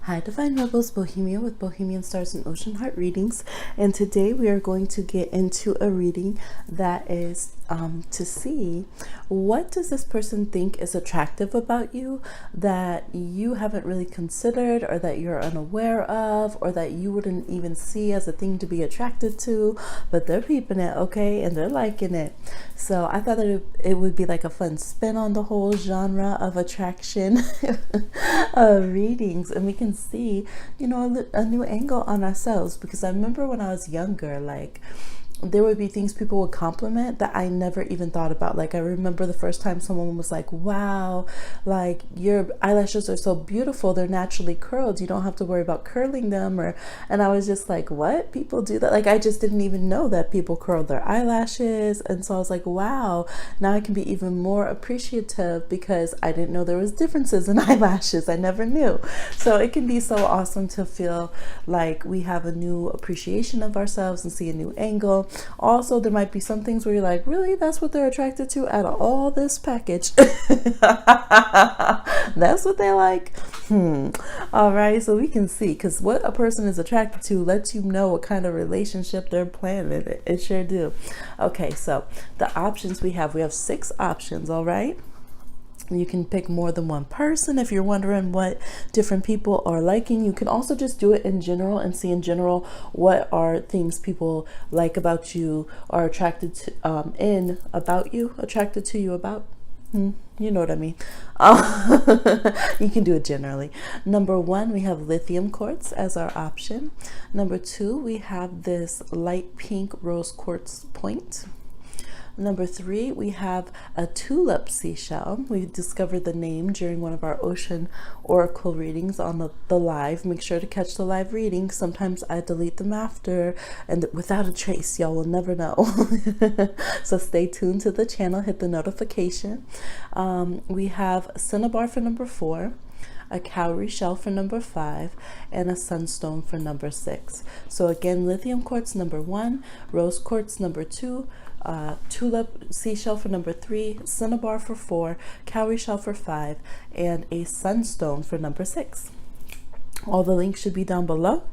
Hi, Divine Rebels, Bohemia with Bohemian Stars and Ocean Heart Readings. And today we are going to get into a reading that is to see what does this person think is attractive about you that you haven't really considered, or that you're unaware of, or that you wouldn't even see as a thing to be attracted to, but they're peeping it, okay, and they're liking it. So I thought that it would be like a fun spin on the whole genre of attraction readings, and we can see, you know, a new angle on ourselves. Because I remember when I was younger, like, there would be things people would compliment that I never even thought about. Like, I remember the first time someone was like, wow, like, your eyelashes are so beautiful, they're naturally curled, you don't have to worry about curling them. And I was just like, what? People do that? Like, I just didn't even know that people curled their eyelashes. And so I was like, wow, now I can be even more appreciative, because I didn't know there was differences in eyelashes. I never knew. So it can be so awesome to feel like we have a new appreciation of ourselves and see a new angle. Also, there might be some things where you're like, really, that's what they're attracted to out of all this package? That's what they like. All right, so we can see, because what a person is attracted to lets you know what kind of relationship they're planning. It sure do. Okay, so the options we have 6 options. All right, you can pick more than one person if you're wondering what different people are liking. You can also just do it in general and see in general what are things people like about you, are attracted to attracted to you about. You know what I mean. You can do it generally. Number 1, we have Lithium Quartz as our option. Number 2, we have this light pink rose quartz point. Number 3, we have a Tulip Seashell. We discovered the name during one of our ocean oracle readings on the live. Make sure to catch the live reading. Sometimes I delete them after, and without a trace, y'all will never know. So stay tuned to the channel, hit the notification. We have Cinnabar for number 4, a Cowrie shell for number 5, and a sunstone for number 6. So again, Lithium Quartz number 1, Rose Quartz number 2, Tulip Seashell for number 3, Cinnabar for 4, Cowrie shell for 5, and a sunstone for number 6. All the links should be down below.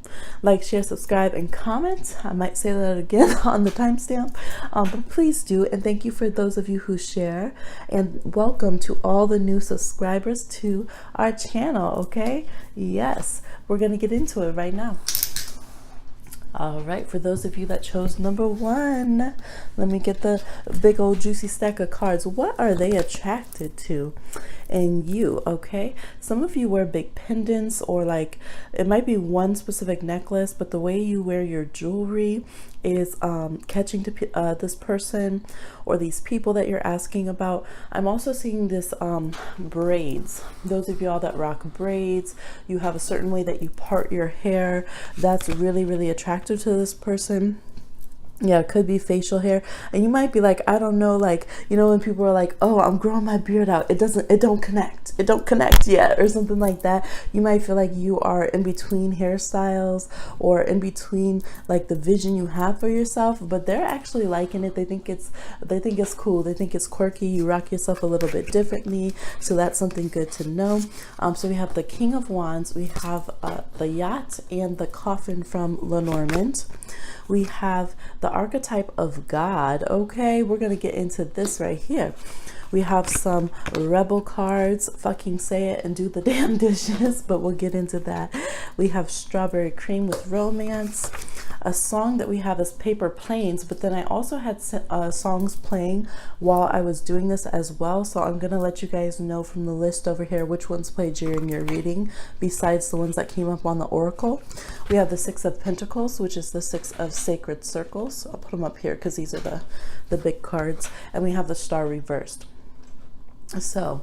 Like, share, subscribe, and comment. I might say that again on the timestamp, but please do. And thank you for those of you who share. And welcome to all the new subscribers to our channel, okay? Yes, we're going to get into it right now. All right, for those of you that chose number 1, let me get the big old juicy stack of cards. What are they attracted to in you? Okay, some of you wear big pendants, or like it might be one specific necklace, but the way you wear your jewelry is catching to this person or these people that you're asking about. I'm also seeing this braids. Those of y'all that rock braids, you have a certain way that you part your hair that's really, really attractive to this person. Yeah, it could be facial hair. And you might be like, I don't know, like, you know, when people are like, oh, I'm growing my beard out, it don't connect yet, or something like that. You might feel like you are in between hairstyles, or in between like the vision you have for yourself, but they're actually liking it. They think it's cool, they think it's quirky. You rock yourself a little bit differently, so that's something good to know. So we have the King of Wands, we have the yacht, and the coffin from Lenormand. We have the archetype of God. Okay, we're gonna get into this right here. We have some rebel cards, fucking say it and do the damn dishes, but we'll get into that. We have strawberry cream with romance. A song that we have is Paper Planes, but then I also had songs playing while I was doing this as well. So I'm gonna let you guys know from the list over here which ones played during your reading, besides the ones that came up on the oracle. We have the 6 of Pentacles, which is the 6 of Sacred Circles. I'll put them up here because these are the big cards. And we have the Star reversed. So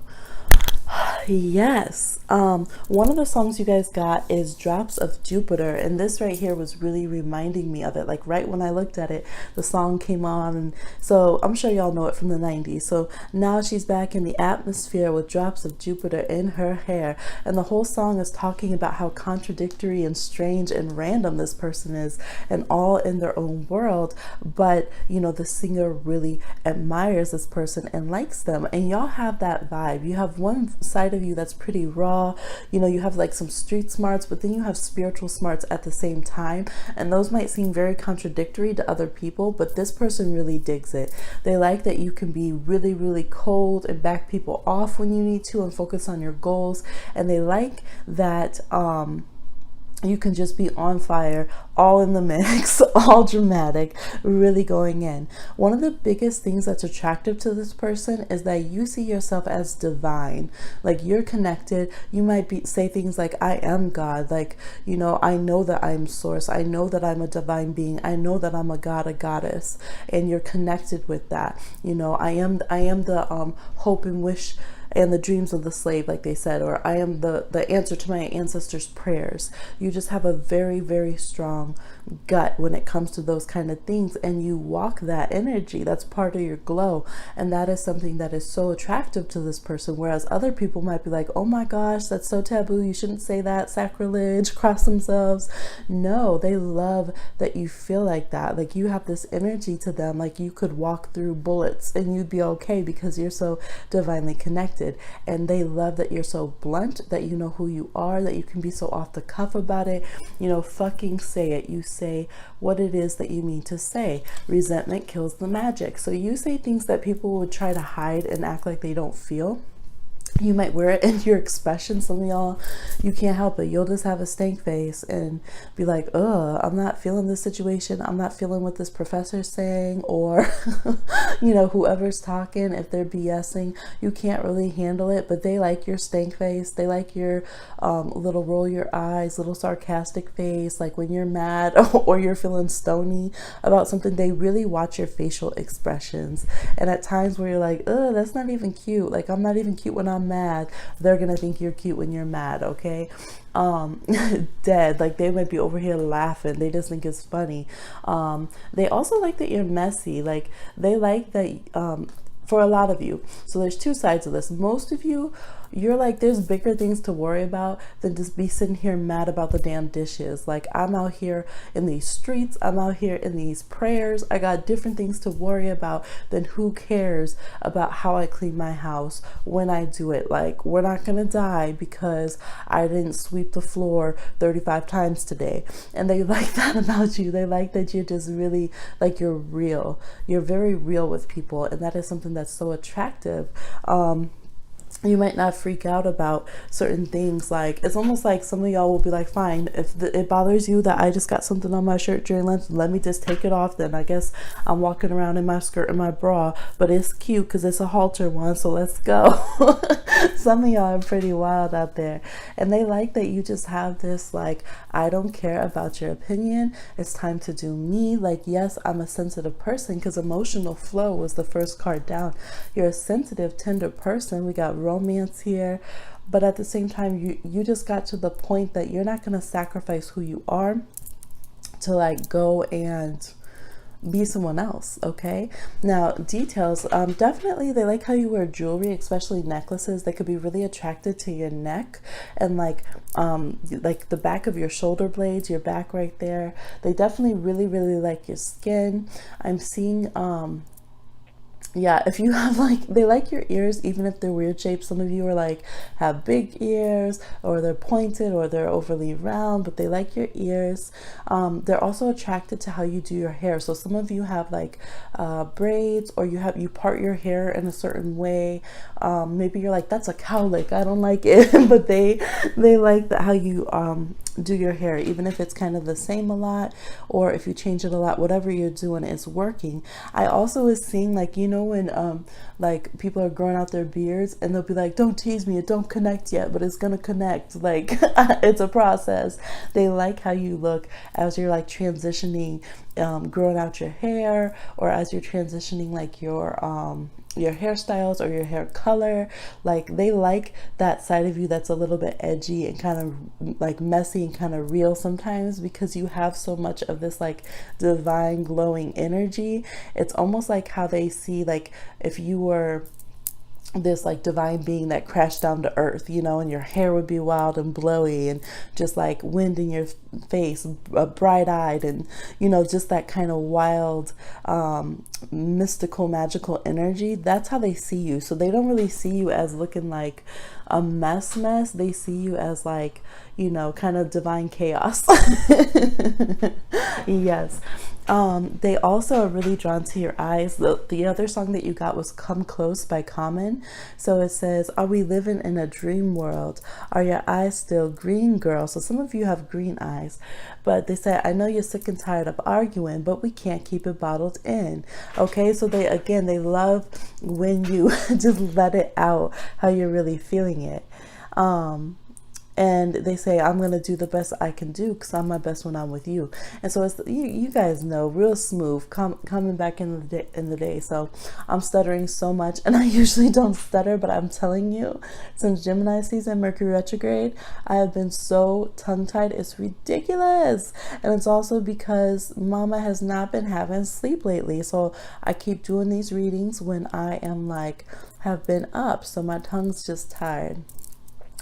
yes, one of the songs you guys got is Drops of Jupiter, and this right here was really reminding me of it. Like right when I looked at it, the song came on, and so I'm sure y'all know it from the 90s. So now she's back in the atmosphere with drops of Jupiter in her hair, and the whole song is talking about how contradictory and strange and random this person is, and all in their own world. But you know, the singer really admires this person and likes them, and y'all have that vibe. You have one side side of you that's pretty raw. You know, you have like some street smarts, but then you have spiritual smarts at the same time. And those might seem very contradictory to other people, but this person really digs it. They like that you can be really, really cold and back people off when you need to and focus on your goals. And they like that, you can just be on fire, all in the mix, all dramatic, really going in. One of the biggest things that's attractive to this person is that you see yourself as divine. Like, you're connected. You might say things like, I am God. Like, you know, I know that I'm source. I know that I'm a divine being. I know that I'm a god, a goddess. And you're connected with that. You know, I am the hope and wish and the dreams of the slave, like they said, or I am the answer to my ancestors' prayers. You just have a very, very strong gut when it comes to those kind of things, and you walk that energy. That's part of your glow, and that is something that is so attractive to this person, whereas other people might be like, oh my gosh, that's so taboo, you shouldn't say that, sacrilege, cross themselves. No, they love that you feel like that. Like, you have this energy to them, like you could walk through bullets and you'd be okay because you're so divinely connected. And they love that you're so blunt, that you know who you are, that you can be so off the cuff about it. You know, fucking say it. You say what it is that you mean to say. Resentment kills the magic. So you say things that people would try to hide and act like they don't feel. You might wear it in your expression. Some of y'all, you can't help it. You'll just have a stank face and be like, I'm not feeling this situation. I'm not feeling what this professor's saying, or, you know, whoever's talking, if they're BSing, you can't really handle it, but they like your stank face. They like your little roll your eyes, little sarcastic face. Like when you're mad or you're feeling stony about something, they really watch your facial expressions. And at times where you're like, that's not even cute. Like, I'm not even cute when I'm mad. They're gonna think you're cute when you're mad, okay? Dead. Like, they might be over here laughing. They just think it's funny. They also like that you're messy. Like, they like that for a lot of you. So there's two sides of this. Most of you, you're like, there's bigger things to worry about than just be sitting here mad about the damn dishes. Like, I'm out here in these streets, I'm out here in these prayers, I got different things to worry about than who cares about how I clean my house when I do it. Like, we're not gonna die because I didn't sweep the floor 35 times today. And they like that about you. They like that you're just really, like, you're real. You're very real with people, and that is something that's so attractive. You might not freak out about certain things. Like, it's almost like some of y'all will be like, fine, if it bothers you that I just got something on my shirt during lunch, let me just take it off then. I guess I'm walking around in my skirt and my bra, but it's cute because it's a halter one, so let's go. Some of y'all are pretty wild out there, and they like that you just have this, like, I don't care about your opinion, it's time to do me. Like, yes, I'm a sensitive person, because emotional flow was the first card down. You're a sensitive, tender person. We got romance here, but at the same time, you just got to the point that you're not going to sacrifice who you are to, like, go and be someone else. Okay, now details, definitely they like how you wear jewelry, especially necklaces. They could be really attracted to your neck and like the back of your shoulder blades, your back right there. They definitely really, really like your skin. I'm seeing yeah, if you have, like, they like your ears, even if they're weird shaped. Some of you are like, have big ears, or they're pointed, or they're overly round, but they like your ears. They're also attracted to how you do your hair. So some of you have like braids, or you part your hair in a certain way. Maybe you're like, that's a cowlick, I don't like it. But they like that how you do your hair, even if it's kind of the same a lot, or if you change it a lot, whatever you're doing is working. I also was seeing, like, you know, when like people are growing out their beards and they'll be like, don't tease me, it don't connect yet, but it's gonna connect. Like, it's a process. They like how you look as you're like transitioning, growing out your hair, or as you're transitioning like your hairstyles or your hair color. Like, they like that side of you that's a little bit edgy and kind of like messy and kind of real sometimes, because you have so much of this like divine glowing energy. It's almost like how they see, like, if you were this like divine being that crashed down to earth, you know, and your hair would be wild and blowy and just like wind in your face, bright-eyed, and, you know, just that kind of wild mystical, magical energy. That's how they see you. So they don't really see you as looking like a mess. They see you as like, you know, kind of divine chaos. Yes. They also are really drawn to your eyes. The other song that you got was Come Close by Common. So it says, are we living in a dream world? Are your eyes still green, girl? So some of you have green eyes, but they say, I know you're sick and tired of arguing, but we can't keep it bottled in. Okay, so they love when you just let it out, how you're really feeling it. And they say, I'm going to do the best I can do because I'm my best when I'm with you. And so it's, you guys know, real smooth, coming back in the day. So I'm stuttering so much, and I usually don't stutter, but I'm telling you, since Gemini season, Mercury retrograde, I have been so tongue-tied. It's ridiculous. And it's also because mama has not been having sleep lately. So I keep doing these readings when I am like, have been up. So my tongue's just tired.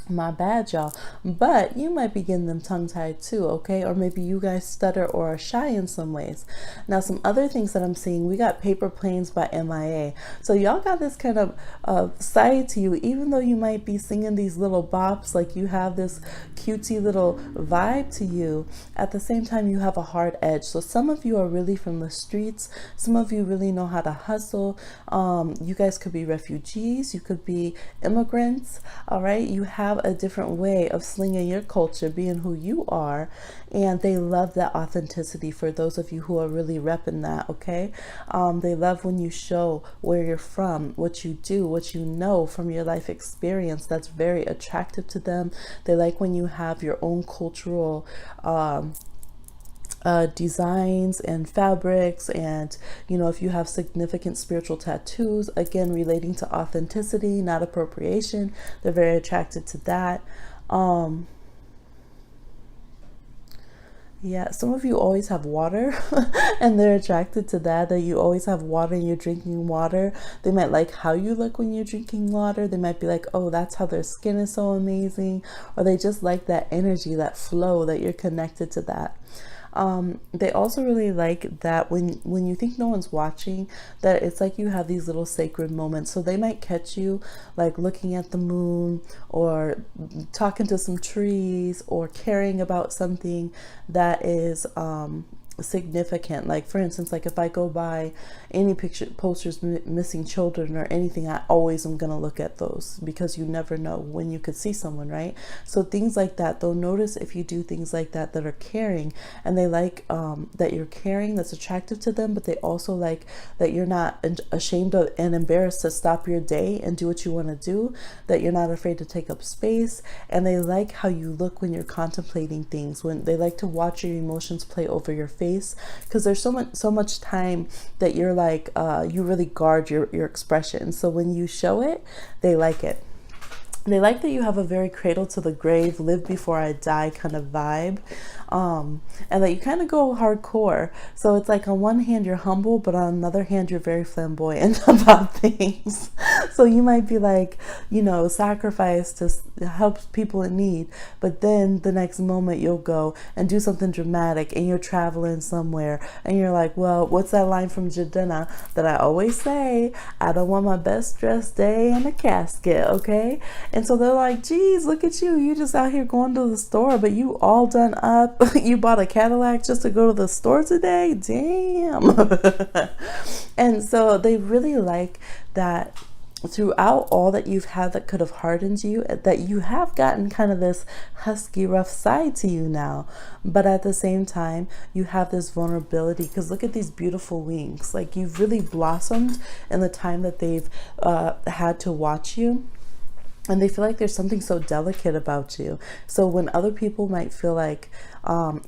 My bad, y'all. But you might be getting them tongue-tied too, okay? Or maybe you guys stutter or are shy in some ways. Now, some other things that I'm seeing, we got Paper Planes by MIA. So y'all got this kind of side to you, even though you might be singing these little bops, like you have this cutesy little vibe to you. At the same time, you have a hard edge. So some of you are really from the streets. Some of you really know how to hustle. You guys could be refugees. You could be immigrants, all right? You have a different way of slinging your culture, being who you are, and they love that authenticity. For those of you who are really repping that, okay? They love when you show where you're from, what you do, what you know from your life experience. That's very attractive to them. They like when you have your own cultural designs and fabrics, and you know, if you have significant spiritual tattoos, again relating to authenticity, not appropriation, they're very attracted to that. Yeah, some of you always have water and they're attracted to that you always have water and you're drinking water. They might like how you look when you're drinking water. They might be like, oh, that's how their skin is so amazing, or they just like that energy, that flow, that you're connected to that. They also really like that when you think no one's watching, that it's like you have these little sacred moments. So they might catch you like looking at the moon, or talking to some trees, or caring about something that is significant. Like for instance, like if I go by any posters missing children or anything, I always am gonna look at those, because you never know when you could see someone, right? So things like that, they'll notice if you do things like that are caring, and they like that you're caring. That's attractive to them. But they also like that you're not ashamed of and embarrassed to stop your day and do what you want to do, that you're not afraid to take up space. And they like how you look when you're contemplating things, when they like to watch your emotions play over your face, because there's so much time that you're like you really guard your expression. So when you show it, they like it. They like that you have a very cradle to the grave, live before I die kind of vibe, and that you kind of go hardcore. So it's like on one hand you're humble, but on another hand you're very flamboyant about things. So you might be like, you know, sacrifice to help people in need, but then the next moment you'll go and do something dramatic, and you're traveling somewhere, and you're like, well, what's that line from Jadena that I always say? I don't want my best dressed day in a casket, okay? And so they're like, geez, look at you. You just out here going to the store, but you all done up. You bought a Cadillac just to go to the store today? Damn. And so they really like that throughout all that you've had that could have hardened you, that you have gotten kind of this husky, rough side to you now. But at the same time, you have this vulnerability, because look at these beautiful wings. Like you've really blossomed in the time that they've had to watch you. And they feel like there's something so delicate about you. So when other people might feel like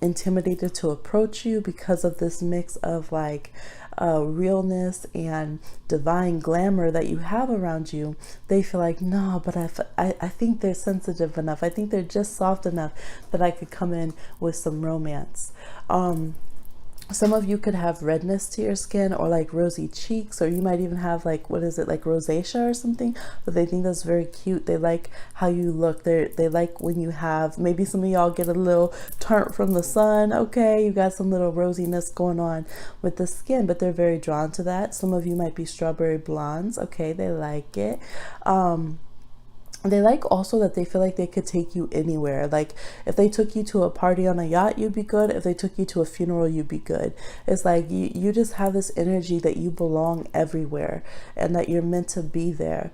intimidated to approach you because of this mix of like realness and divine glamour that you have around you, they feel like, no, but I think they're sensitive enough. I think they're just soft enough that I could come in with some romance. Some of you could have redness to your skin or like rosy cheeks, or you might even have like, what is it, like rosacea or something, but they think that's very cute. They like how you look. They like when you have, maybe some of y'all get a little turnt from the sun. Okay, you got some little rosiness going on with the skin, but they're very drawn to that. Some of you might be strawberry blondes. Okay, they like it. They like also that they feel like they could take you anywhere. Like if they took you to a party on a yacht, you'd be good. If they took you to a funeral, you'd be good. It's like you just have this energy that you belong everywhere and that you're meant to be there.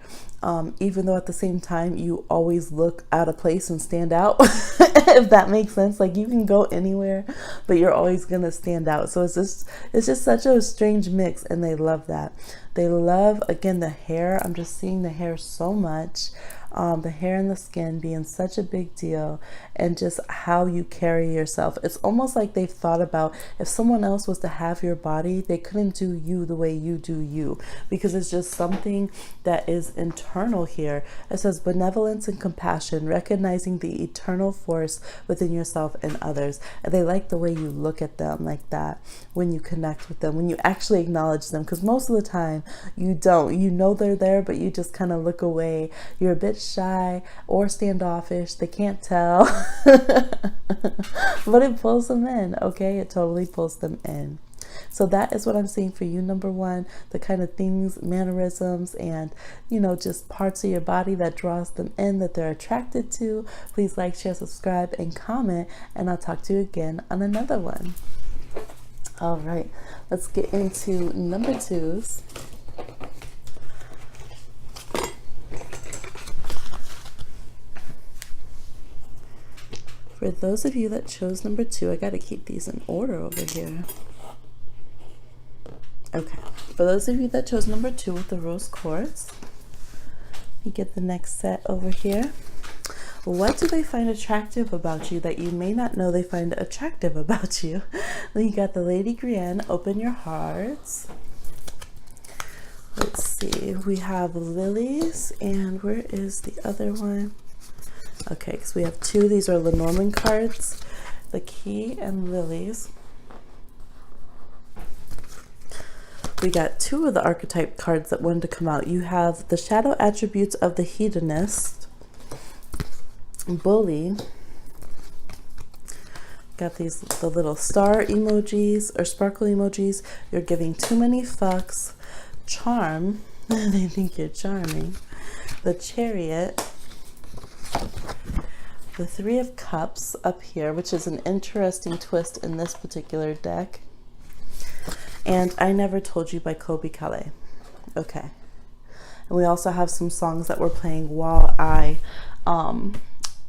Even though at the same time you always look out of place and stand out, if that makes sense. Like you can go anywhere, but you're always gonna stand out. So it's just such a strange mix, and they love that. They love, again, the hair. I'm just seeing the hair so much. The hair and the skin being such a big deal, and just how you carry yourself. It's almost like they've thought about, if someone else was to have your body, they couldn't do you the way you do you, because it's just something that is internal here. It says benevolence and compassion, recognizing the eternal force within yourself and others. And they like the way you look at them like that when you connect with them, when you actually acknowledge them, because most of the time you don't. You know they're there, but you just kind of look away. You're a bit shy or standoffish. They can't tell. But it pulls them in. Okay, it totally pulls them in. So that is what I'm seeing for you, number one, the kind of things, mannerisms, and just parts of your body that draws them in, that they're attracted to. Please like, share, subscribe, and comment, and I'll talk to you again on another one. All right, let's get into number twos. For those of you that chose number two, I got to keep these in order over here. Okay, for those of you that chose number two with the rose quartz, you get the next set over here. What do they find attractive about you that you may not know they find attractive about you? Then you got the Lady Grienne, open your hearts. Let's see, we have lilies, and where is the other one? Okay, because we have two. These are Lenormand cards, the key and lilies. We got two of the archetype cards that wanted to come out. You have the shadow attributes of the hedonist, bully. Got the little star emojis or sparkle emojis. You're giving too many fucks. Charm. They think you're charming. The Chariot. The Three of Cups up here, which is an interesting twist in this particular deck. And I Never Told You by Kobe Calais. Okay. And we also have some songs that we're playing while I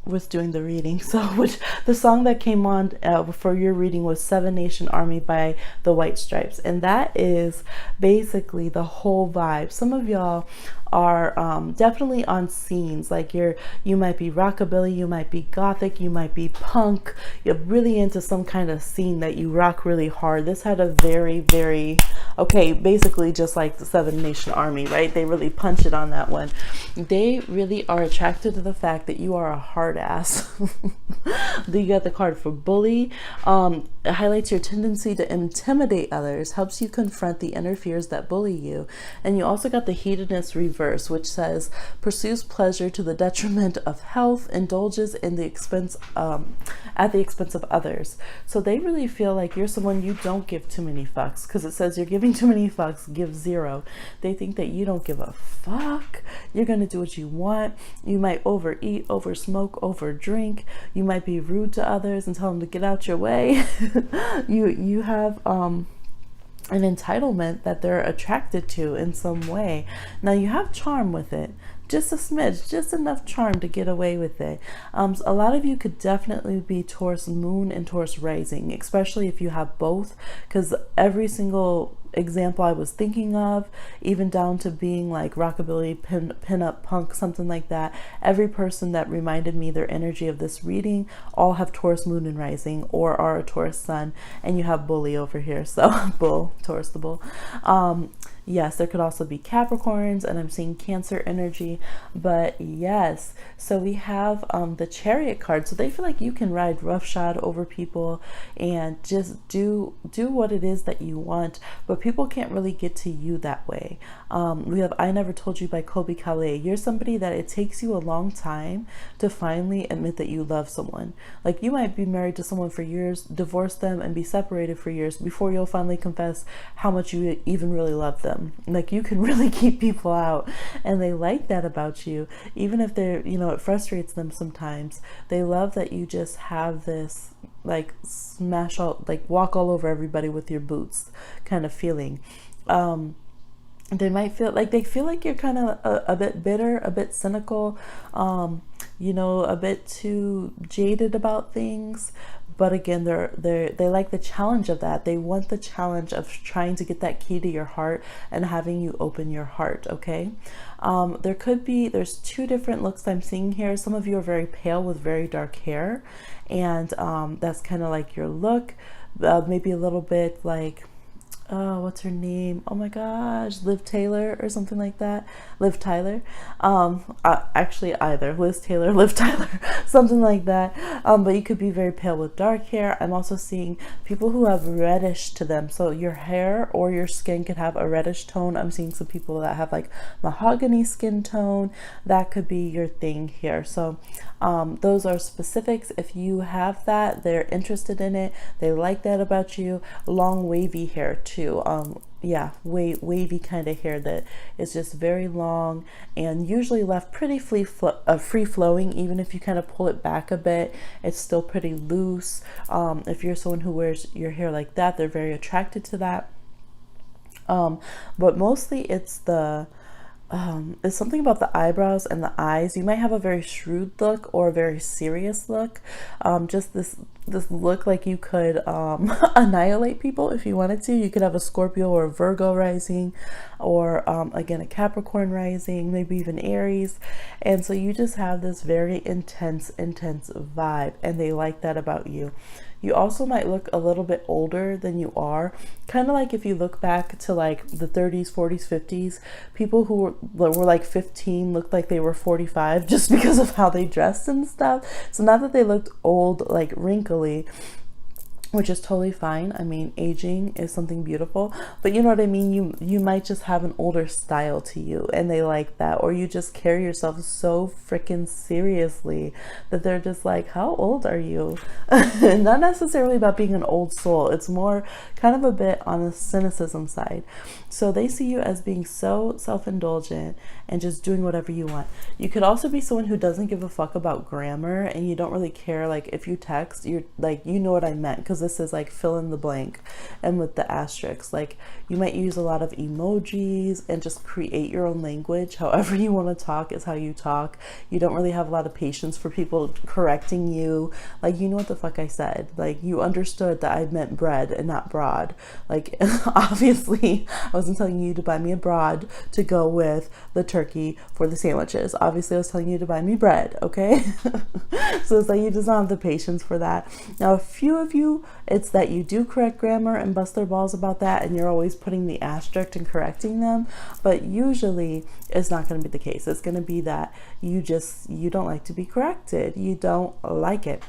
was doing the reading. So the song that came on for your reading was Seven Nation Army by the White Stripes. And that is basically the whole vibe. Some of y'all are definitely on scenes, like you might be rockabilly, you might be gothic, you might be punk, you're really into some kind of scene that you rock really hard. This had a very, very, okay, basically just like the Seven Nation Army, right? They really punch it on that one. They really are attracted to the fact that you are a hard ass. You got the card for bully. It highlights your tendency to intimidate others, helps you confront the inner fears that bully you. And you also got the hedonist reverse, which says pursues pleasure to the detriment of health, indulges in the expense at the expense of others. So they really feel like you're someone you don't give too many fucks, because it says you're giving too many fucks, give zero. They think that you don't give a fuck. You're gonna do what you want. You might overeat, over smoke, over drink. You might be rude to others and tell them to get out your way. You have an entitlement that they're attracted to in some way. Now you have charm with it, just a smidge, just enough charm to get away with it. A lot of you could definitely be Taurus moon and Taurus rising, especially if you have both, because every single example I was thinking of, even down to being like rockabilly, pin-up punk, something like that, every person that reminded me their energy of this reading all have Taurus moon and rising, or are a Taurus sun. And you have bully over here, so bull, Taurus the bull. Yes, there could also be Capricorns, and I'm seeing Cancer energy. But yes, so we have the Chariot card. So they feel like you can ride roughshod over people and just do what it is that you want, but people can't really get to you that way. We have I Never Told You by Kobe Calais. You're somebody that it takes you a long time to finally admit that you love someone. Like, you might be married to someone for years, divorce them, and be separated for years before you'll finally confess how much you even really love them. Like, you can really keep people out, and they like that about you, even if they're, it frustrates them sometimes. They love that you just have this like smash all, like walk all over everybody with your boots kind of feeling. They might feel like you're kind of a bit bitter, a bit cynical, a bit too jaded about things. But again, they like the challenge of that. They want the challenge of trying to get that key to your heart and having you open your heart. Okay. There's two different looks I'm seeing here. Some of you are very pale with very dark hair, and that's kind of like your look. Maybe a little bit like, what's her name? Oh my gosh, Liv Taylor or something like that. Liv Tyler. Actually, either Liz Taylor, Liv Tyler, something like that. But you could be very pale with dark hair. I'm also seeing people who have reddish to them. So your hair or your skin could have a reddish tone. I'm seeing some people that have like mahogany skin tone. That could be your thing here. So those are specifics. If you have that, they're interested in it. They like that about you. Long wavy hair too. Yeah, wavy kind of hair that is just very long and usually left pretty free flowing. Even if you kind of pull it back a bit, it's still pretty loose. If you're someone who wears your hair like that, they're very attracted to that. But mostly it's something about the eyebrows and the eyes. You might have a very shrewd look or a very serious look. Just this look like you could annihilate people if you wanted to. You could have a Scorpio or a Virgo rising, or again a Capricorn rising, maybe even Aries. And so you just have this very intense vibe, and they like that about you. You also might look a little bit older than you are. Kind of like if you look back to like the 30s, 40s, 50s, people who were like 15 looked like they were 45 just because of how they dressed and stuff. So not that they looked old, like wrinkly, which is totally fine. I mean, aging is something beautiful, but you know what I mean? You might just have an older style to you, and they like that. Or you just carry yourself so freaking seriously that they're just like, how old are you? Not necessarily about being an old soul. It's more kind of a bit on the cynicism side. So they see you as being so self-indulgent and just doing whatever you want. You could also be someone who doesn't give a fuck about grammar, and you don't really care. Like if you text, you're like, you know what I meant, because this is like fill in the blank, and with the asterisks, like you might use a lot of emojis and just create your own language. However you want to talk is how you talk. You don't really have a lot of patience for people correcting you. Like, you know what the fuck I said. Like, you understood that I meant bread and not broad. Like, obviously I wasn't telling you to buy me a broad to go with the turkey for the sandwiches. Obviously I was telling you to buy me bread, okay? So it's like you just don't have the patience for that. Now, a few of you, it's that you do correct grammar and bust their balls about that, and you're always putting the asterisk and correcting them, but usually it's not going to be the case. It's going to be that you don't like to be corrected. You don't like it.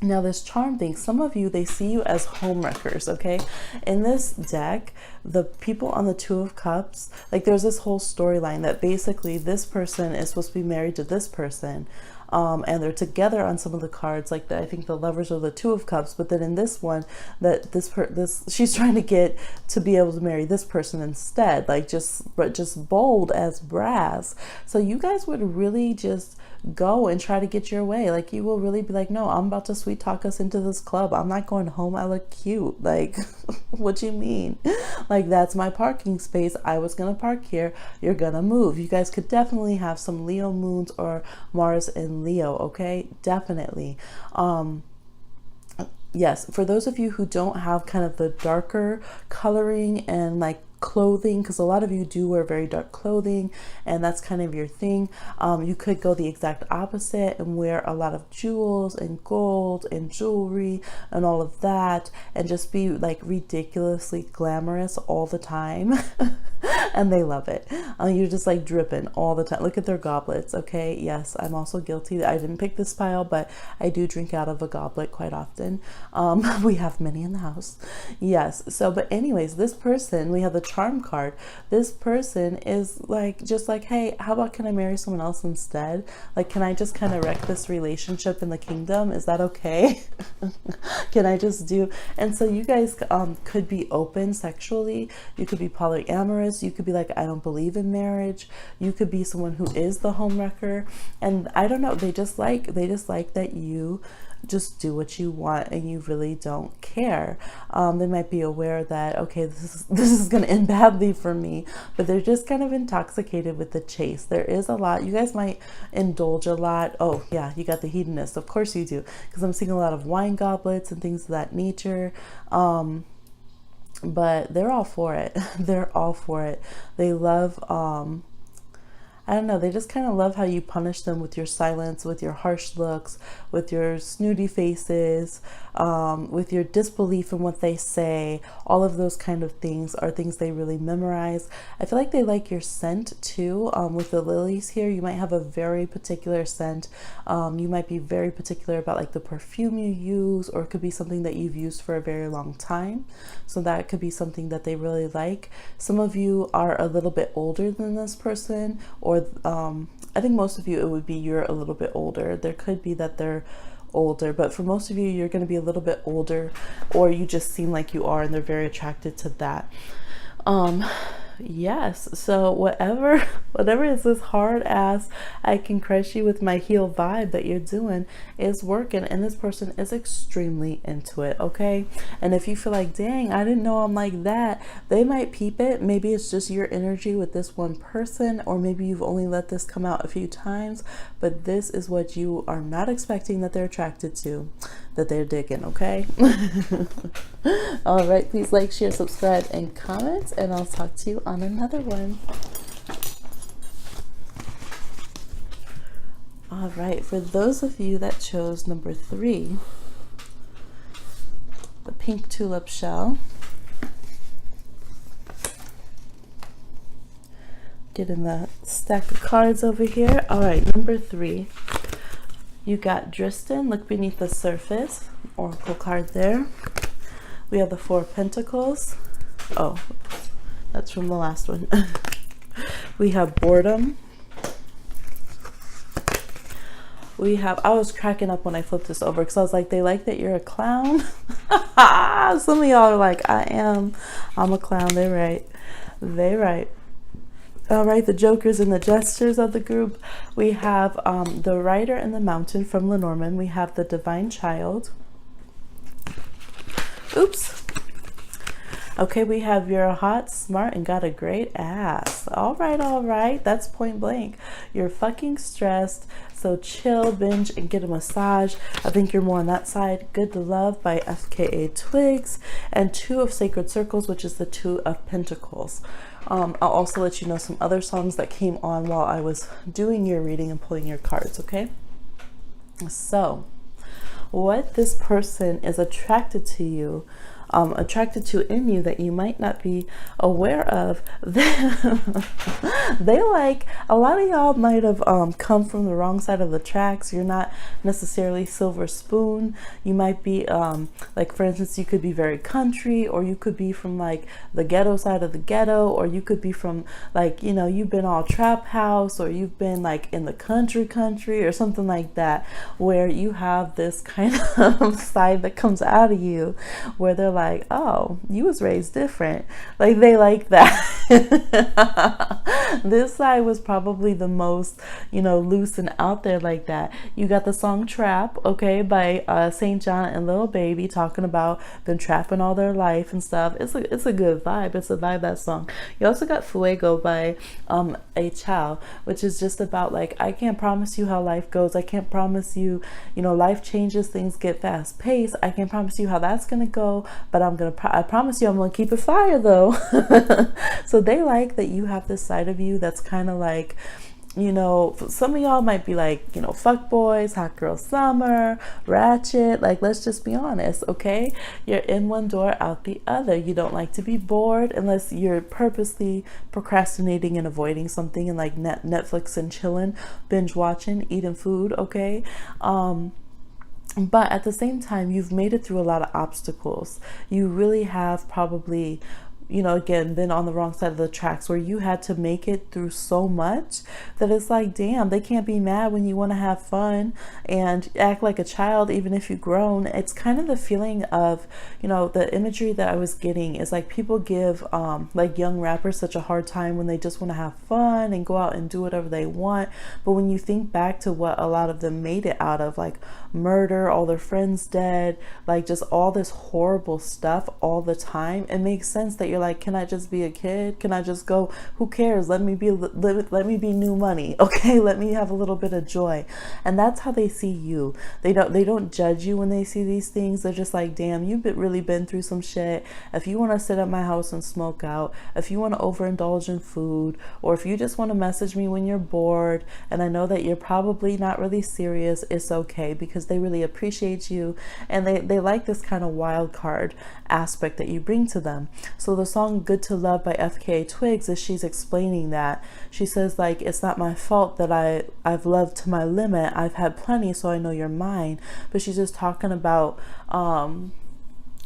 Now, this charm thing, some of you, they see you as homewreckers, okay? In this deck, the people on the Two of Cups, like there's this whole storyline that basically this person is supposed to be married to this person, and they're together on some of the cards, like I think the Lovers or the Two of Cups, but then in this one, that she's trying to get to be able to marry this person instead, like just bold as brass. So you guys would really just go and try to get your way. Like, you will really be like, no, I'm about to sweet talk us into this club. I'm not going home. I look cute. Like, what you mean? Like, that's my parking space. I was gonna park here. You're gonna move. You guys could definitely have some Leo moons or Mars in Leo, okay? Definitely. Yes, for those of you who don't have kind of the darker coloring and like clothing, because a lot of you do wear very dark clothing and that's kind of your thing. You could go the exact opposite and wear a lot of jewels and gold and jewelry and all of that and just be like ridiculously glamorous all the time. And they love it. You're just like dripping all the time. Look at their goblets. Okay, yes, I'm also guilty. I didn't pick this pile, but I do drink out of a goblet quite often. We have many in the house. Yes. So, but anyways, this person, we have the charm card. This person is like, just like, hey, how about, can I marry someone else instead? Like, can I just kind of wreck this relationship in the kingdom? Is that okay? Can I just do? And so you guys could be open sexually. You could be polyamorous. You could be like, I don't believe in marriage. You could be someone who is the homewrecker. And I don't know, they just like that you just do what you want and you really don't care. They might be aware that, okay, this is going to end badly for me, but they're just kind of intoxicated with the chase. There is a lot. You guys might indulge a lot. Oh yeah, you got the hedonist. Of course you do, because I'm seeing a lot of wine goblets and things of that nature. But they're all for it. They're all for it. They love, I don't know, they just kind of love how you punish them with your silence, with your harsh looks, with your snooty faces, with your disbelief in what they say. All of those kind of things are things they really memorize. I feel like they like your scent too. With the lilies here, you might have a very particular scent. You might be very particular about like the perfume you use, or it could be something that you've used for a very long time. So that could be something that they really like. Some of you are a little bit older than this person, or I think most of you, it would be you're a little bit older. There could be that they're older, but for most of you, you're going to be a little bit older, or you just seem like you are, and they're very attracted to that. Yes, so whatever is this hard ass, I can crush you with my heel vibe that you're doing is working, and this person is extremely into it, okay? And if you feel like, dang, I didn't know I'm like that, they might peep it. Maybe it's just your energy with this one person, or maybe you've only let this come out a few times, but this is what you are not expecting that they're attracted to, that they're digging, okay? All right, please like, share, subscribe, and comment, and I'll talk to you on another one. All right, for those of you that chose number 3, the pink tulip shell, getting the stack of cards over here. All right, number 3, you got Driston, look beneath the surface, oracle card there. We have the 4 of Pentacles. Oh, that's from the last one. We have boredom. We have, I was cracking up when I flipped this over, because I was like, they like that you're a clown. Some of y'all are like, I'm a clown. They're right. They're right. All right, the jokers and the jesters of the group. We have the Rider and the Mountain from Lenormand. We have the Divine Child. Oops. Okay, we have you're hot, smart, and got a great ass. All right. That's point blank. You're fucking stressed, so chill, binge, and get a massage. I think you're more on that side. Good to Love by FKA Twigs. And 2 of Sacred Circles, which is the 2 of Pentacles. I'll also let you know some other songs that came on while I was doing your reading and pulling your cards, okay? So, what this person is attracted to you, attracted to in you that you might not be aware of. They like, a lot of y'all might have come from the wrong side of the tracks. You're not necessarily silver spoon. You might be like, for instance, you could be very country, or you could be from like the ghetto side of the ghetto, or you could be from like, you know, you've been all trap house, or you've been like in the country or something like that, where you have this kind of side that comes out of you where they're like, oh, you was raised different. Like, they like that. This side was probably the most, you know, loose and out there like that. You got the song Trap, okay, by St. John and Lil Baby, talking about them trapping all their life and stuff. It's a good vibe. It's a vibe, that song. You also got Fuego by A Chow, which is just about like, I can't promise you how life goes. I can't promise you, you know, life changes, things get fast paced. I can't promise you how that's gonna go, but I promise you I'm gonna keep it fire though. So they like that you have this side of you that's kind of like, you know, some of y'all might be like, you know, fuck boys, hot girl summer, ratchet. Like, let's just be honest, okay? You're in one door, out the other. You don't like to be bored unless you're purposely procrastinating and avoiding something and like Netflix and chilling, binge watching, eating food, okay? But at the same time, you've made it through a lot of obstacles. You really have probably, you know, again, been on the wrong side of the tracks where you had to make it through so much that it's like, damn, they can't be mad when you want to have fun and act like a child, even if you've grown. It's kind of the feeling of, you know, the imagery that I was getting is like people give like young rappers such a hard time when they just want to have fun and go out and do whatever they want. But when you think back to what a lot of them made it out of, like murder, all their friends dead, like just all this horrible stuff all the time, it makes sense that you're like, can I just be a kid? Can I just go? Who cares? Let me be new money, okay? Let me have a little bit of joy. And that's how they see you. They don't judge you when they see these things. They're just like, damn, you've really been through some shit. If you want to sit at my house and smoke out, if you want to overindulge in food, or if you just want to message me when you're bored, and I know that you're probably not really serious, it's okay, because they really appreciate you and they like this kind of wild card aspect that you bring to them. So the song Good to Love by FKA Twigs, as she's explaining that, she says like, it's not my fault that I've loved to my limit. I've had plenty, so I know you're mine. But she's just talking about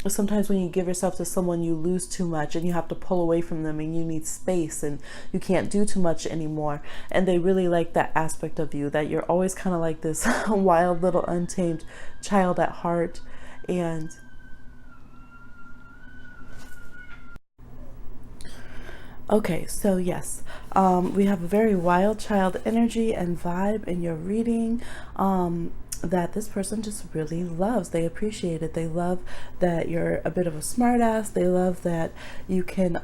sometimes when you give yourself to someone, you lose too much and you have to pull away from them and you need space and you can't do too much anymore. And they really like that aspect of you, that you're always kind of like this wild little untamed child at heart. And okay, so yes, we have a very wild child energy and vibe in your reading. That this person just really loves. They appreciate it. They love that you're a bit of a smartass. They love that you can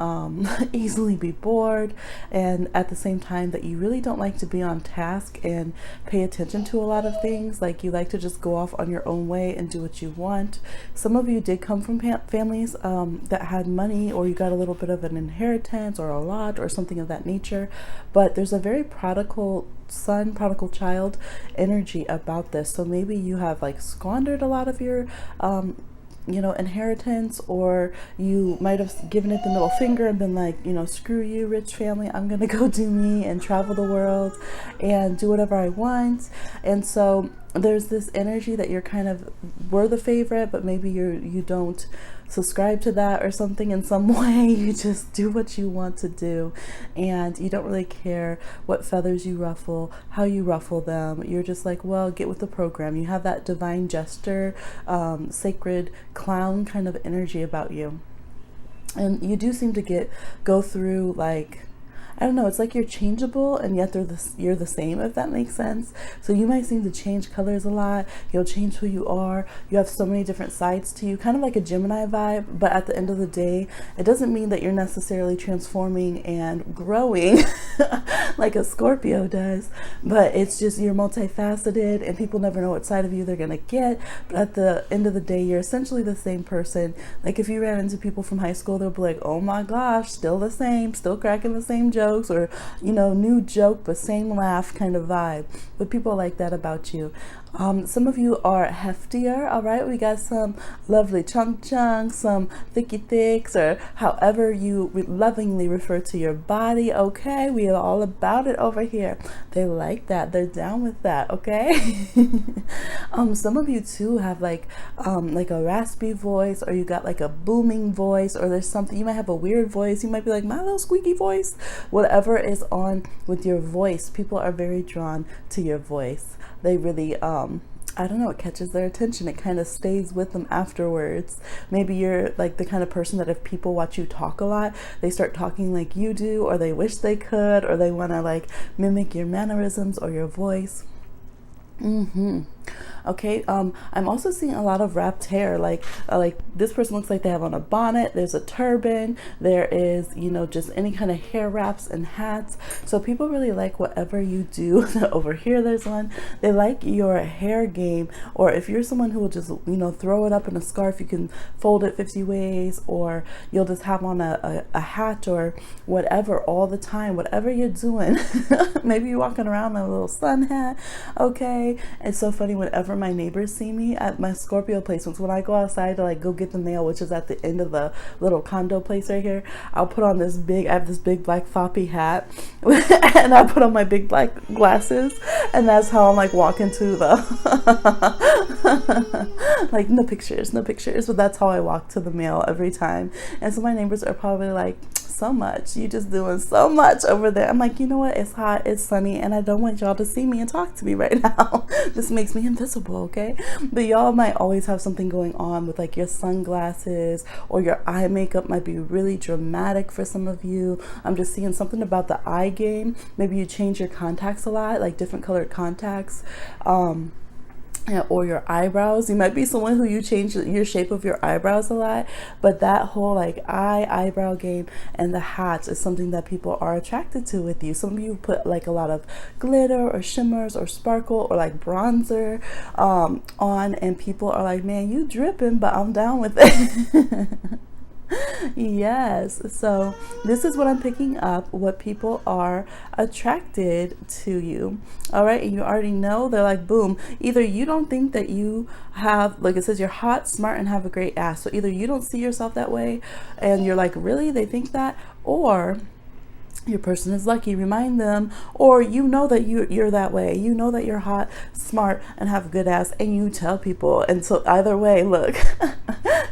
easily be bored, and at the same time that you really don't like to be on task and pay attention to a lot of things. Like, you like to just go off on your own way and do what you want. Some of you did come from families that had money, or you got a little bit of an inheritance or a lot or something of that nature, but there's a very prodigal son, prodigal child energy about this. So maybe you have like squandered a lot of your you know, inheritance, or you might have given it the middle finger and been like, you know, screw you, rich family, I'm gonna go do me and travel the world and do whatever I want. And so there's this energy that you're kind of were the favorite, but maybe you don't subscribe to that or something in some way. You just do what you want to do, and you don't really care what feathers you ruffle, how you ruffle them. You're just like, well, get with the program. You have that divine jester, sacred clown kind of energy about you. And you do seem to go through, like, I don't know, it's like you're changeable and yet you're the same, if that makes sense. So you might seem to change colors a lot. You'll change who you are. You have so many different sides to you, kind of like a Gemini vibe. But at the end of the day, it doesn't mean that you're necessarily transforming and growing like a Scorpio does. But it's just you're multifaceted and people never know what side of you they're going to get. But at the end of the day, you're essentially the same person. Like, if you ran into people from high school, they'll be like, oh my gosh, still the same, still cracking the same joke. Or, you know, new joke but same laugh kind of vibe. But people like that about you. Some of you are heftier, all right? We got some lovely chunks, some thicky thicks, or however you lovingly refer to your body, okay? We are all about it over here. They like that. They're down with that, okay? Some of you too have like a raspy voice, or you got like a booming voice, or there's something, you might have a weird voice. You might be like, my little squeaky voice. Whatever is on with your voice, people are very drawn to your voice. They really, I don't know, it catches their attention. It kind of stays with them afterwards. Maybe you're like the kind of person that if people watch you talk a lot, they start talking like you do, or they wish they could, or they want to like mimic your mannerisms or your voice. Okay, I'm also seeing a lot of wrapped hair. Like this person looks like they have on a bonnet. There's a turban. There is, you know, just any kind of hair wraps and hats. So people really like whatever you do. Over here, there's one. They like your hair game, or if you're someone who will just, you know, throw it up in a scarf, you can fold it 50 ways, or you'll just have on a hat or whatever all the time. Whatever you're doing, maybe you're walking around in a little sun hat. Okay, it's so funny whenever my neighbors see me at my Scorpio placements, when I go outside to like go get the mail, which is at the end of the little condo place right here, I'll put on this big, I have this big black floppy hat and I put on my big black glasses, and that's how I'm like walking to the like no pictures, but that's how I walk to the mail every time. And so my neighbors are probably like, so much, you just doing so much over there. I'm like, you know what, it's hot, it's sunny, and I don't want y'all to see me and talk to me right now. This makes me invisible, okay? But y'all might always have something going on with like your sunglasses, or your eye makeup might be really dramatic for some of you. I'm just seeing something about the eye game. Maybe you change your contacts a lot, like different colored contacts. Or your eyebrows. You might be someone who you change your shape of your eyebrows a lot, but that whole like eyebrow game and the hats is something that people are attracted to with you. Some of you put like a lot of glitter or shimmers or sparkle or like bronzer on, and people are like, man, you dripping, but I'm down with it. Yes, so this is what I'm picking up, what people are attracted to you. All right, and you already know, they're like, boom, either you don't think that you have, like it says, you're hot, smart, and have a great ass. So either you don't see yourself that way and you're like, really, they think that, or your person is lucky, remind them, or you know that you're that way, you know that you're hot, smart, and have a good ass, and you tell people. And so either way, look,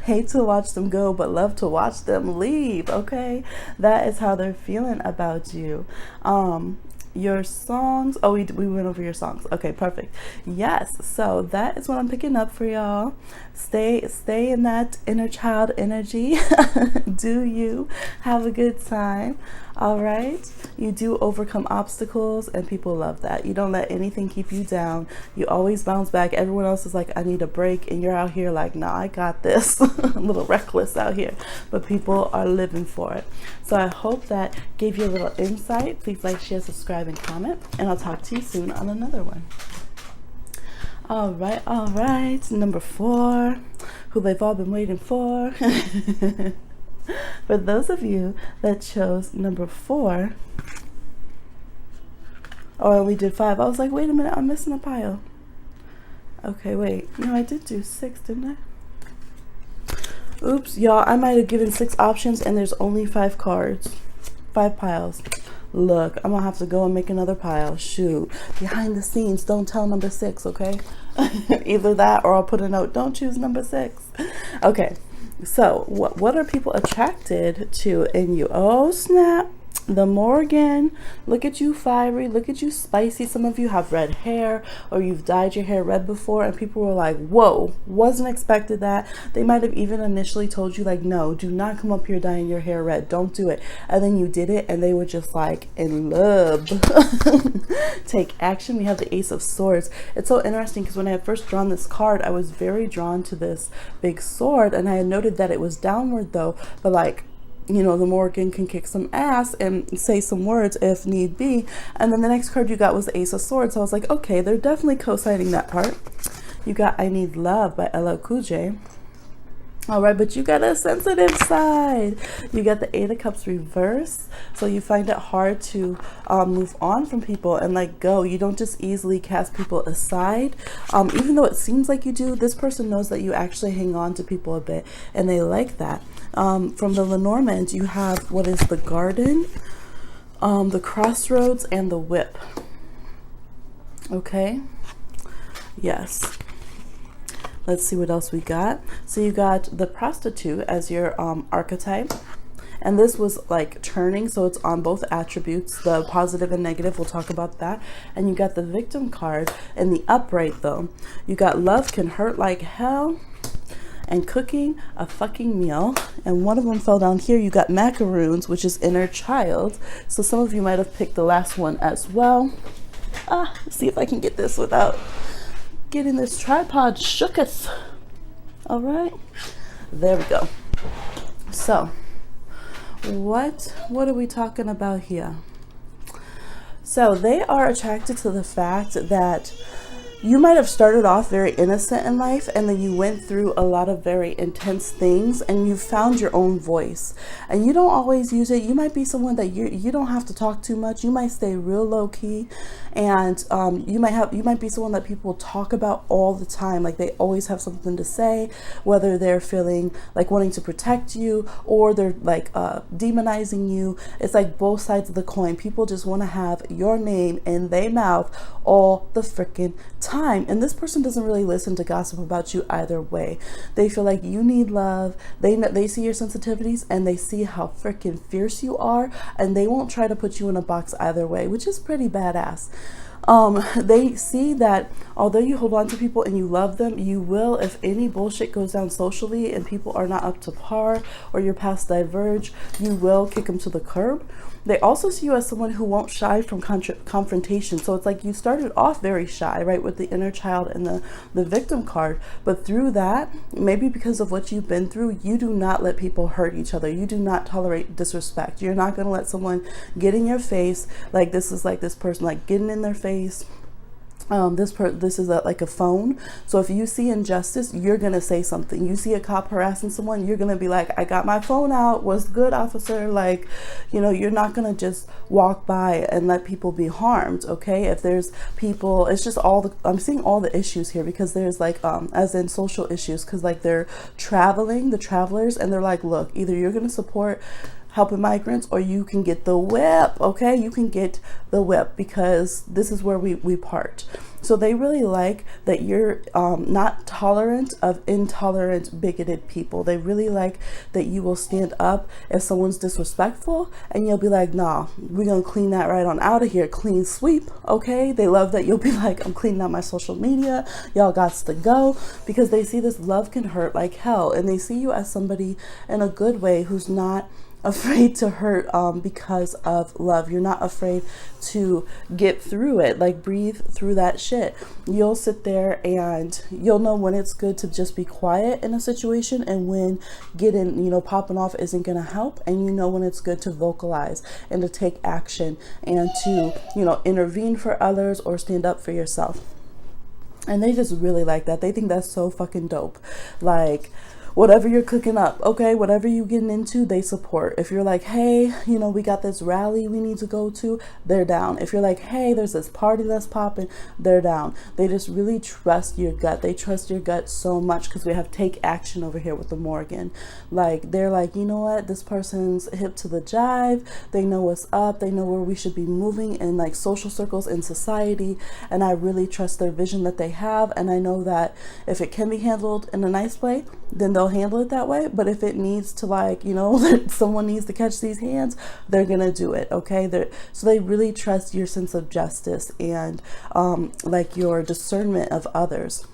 hate to watch them go, but love to watch them leave. Okay, that is how they're feeling about you. Your songs, oh, we went over your songs. Okay, perfect. Yes, so that is what I'm picking up for y'all. Stay in that inner child energy. Do you have a good time? All right, you do overcome obstacles, and people love that. You don't let anything keep you down. You always bounce back. Everyone else is like, I need a break, and you're out here like, nah, I got this. A little reckless out here, but people are living for it. So I hope that gave you a little insight. Please like, share, subscribe, and comment, and I'll talk to you soon on another one. All right, number 4, who they've all been waiting for. For those of you that chose number 4, oh, I only did 5. I was like, wait a minute, I'm missing a pile. Okay, wait, no, I did do 6, didn't I? Oops, y'all, I might have given 6 options and there's only 5 cards, 5 piles. Look, I'm gonna have to go and make another pile. Shoot, behind the scenes, don't tell number 6, okay? Either that or I'll put a note, don't choose number 6. Okay, so what are people attracted to in you? Oh snap, the Morgan. Look at you, fiery. Look at you, spicy. Some of you have red hair, or you've dyed your hair red before, and people were like, whoa, wasn't expected that. They might have even initially told you like, no, do not come up here dyeing your hair red, don't do it. And then you did it, and they were just like in love. Take action. We have the Ace of Swords. It's so interesting because when I had first drawn this card, I was very drawn to this big sword, and I had noted that it was downward though, but like, you know, the Morgan can kick some ass and say some words if need be. And then the next card you got was the Ace of Swords. So I was like, okay, they're definitely co-signing that part. You got I Need Love by LL Cool J. All right, but you got a sensitive side. You got the 8 of Cups reverse. So you find it hard to move on from people and let go. You don't just easily cast people aside. Even though it seems like you do, this person knows that you actually hang on to people a bit, and they like that. From the Lenormand, you have what is the Garden, the Crossroads, and the Whip. Okay, yes. Let's see what else we got. So you got the Prostitute as your archetype. And this was like turning, so it's on both attributes, the positive and negative. We'll talk about that. And you got the Victim card in the upright though. You got Love Can Hurt Like Hell, and Cooking a Fucking Meal. And one of them fell down here. You got Macaroons, which is Inner Child. So some of you might have picked the last one as well. Let's see if I can get this without Getting this tripod shooketh. All right, there we go. So what are we talking about here? So they are attracted to the fact that you might have started off very innocent in life, and then you went through a lot of very intense things, and you found your own voice, and you don't always use it. You might be someone that you don't have to talk too much. You might stay real low key, and you might be someone that people talk about all the time. Like they always have something to say, whether they're feeling like wanting to protect you or they're like demonizing you. It's like both sides of the coin. People just want to have your name in their mouth all the freaking time, and this person doesn't really listen to gossip about you either way. They feel like you need love. They see your sensitivities, and they see how freaking fierce you are, and they won't try to put you in a box either way, which is pretty badass. They see that although you hold on to people and you love them, you will, if any bullshit goes down socially and people are not up to par or your paths diverge, you will kick them to the curb. They also see you as someone who won't shy from confrontation. So it's like you started off very shy, right, with the inner child and the victim card. But through that, maybe because of what you've been through, you do not let people hurt each other. You do not tolerate disrespect. You're not going to let someone get in your face. Like this is like this person like getting in their face. This is like a phone. So if you see injustice, you're gonna say something. You see a cop harassing someone, you're gonna be like, I got my phone out, what's good, officer? Like, you know, you're not gonna just walk by and let people be harmed. Okay, if there's people, it's just I'm seeing all the issues here, because there's like as in social issues, because like they're traveling, the travelers, and they're like, look, either you're gonna support helping migrants or you can get the whip. Okay, you can get the whip, because this is where we part. So they really like that you're not tolerant of intolerant, bigoted people. They really like that you will stand up if someone's disrespectful, and you'll be like, nah, we're gonna clean that right on out of here, clean sweep. Okay, they love that you'll be like, I'm cleaning out my social media, y'all gots to go, because they see this love can hurt like hell, and they see you as somebody in a good way who's not afraid to hurt because of love. You're not afraid to get through it, like breathe through that shit. You'll sit there and you'll know when it's good to just be quiet in a situation, and when getting, you know, popping off isn't gonna help, and you know when it's good to vocalize and to take action and to, you know, intervene for others or stand up for yourself. And they just really like that. They think that's so fucking dope. Like, whatever you're cooking up, okay, whatever you getting into, they support. If you're like, hey, you know, we got this rally we need to go to, they're down. If you're like, hey, there's this party that's popping, they're down. They just really trust your gut. They trust your gut so much, because we have take action over here with the Morgan. Like, they're like, you know what, this person's hip to the jive. They know what's up. They know where we should be moving in like social circles in society. And I really trust their vision that they have. And I know that if it can be handled in a nice way, then they'll handle it that way. But if it needs to, like, you know, someone needs to catch these hands, they're gonna do it. Okay, so they really trust your sense of justice and like your discernment of others.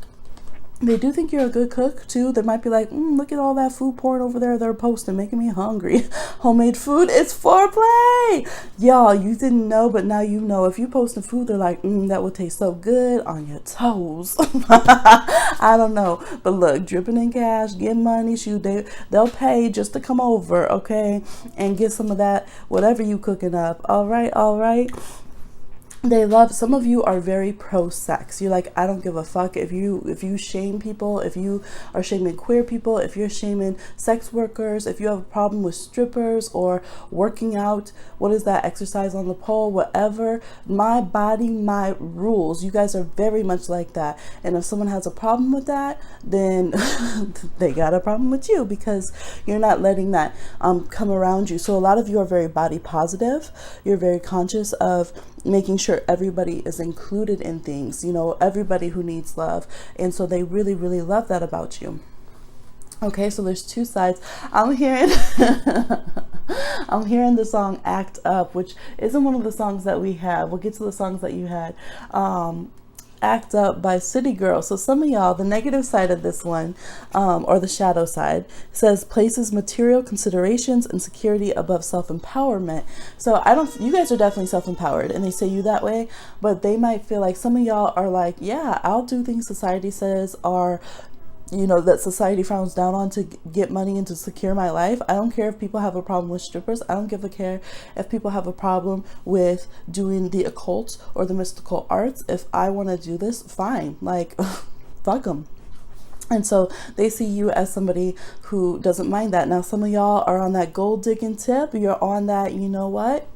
They do think you're a good cook too. They might be like, look at all that food porn over there they're posting, making me hungry. Homemade food is foreplay. Y'all, you didn't know, but now you know. If you posting food, they're like, that would taste so good on your toes. I don't know. But look, dripping in cash, getting money, they'll pay just to come over, okay? And get some of that, whatever you cooking up. All right. They love, some of you are very pro-sex. You're like, I don't give a fuck if you shame people, if you are shaming queer people, if you're shaming sex workers, if you have a problem with strippers or working out, what is that, exercise on the pole, whatever, my body, my rules. You guys are very much like that. And if someone has a problem with that, then they got a problem with you, because you're not letting that come around you. So a lot of you are very body positive. You're very conscious of making sure everybody is included in things, you know, everybody who needs love. And so they really, really love that about you. Okay, so there's two sides. I'm hearing the song Act Up, which isn't one of the songs that we have. We'll get to the songs that you had. act up by city girls. So some of y'all, the negative side of this one, or the shadow side, says places material considerations and security above self-empowerment. So you guys are definitely self-empowered, and they say you that way, but they might feel like some of y'all are like, yeah, I'll do things society says are, that society frowns down on to get money and to secure my life. I don't care if people have a problem with strippers. I don't give a care if people have a problem with doing the occult or the mystical arts. If I want to do this, fine. Like, fuck them. And so they see you as somebody who doesn't mind that. Now, some of y'all are on that gold digging tip. You're on that, you know what?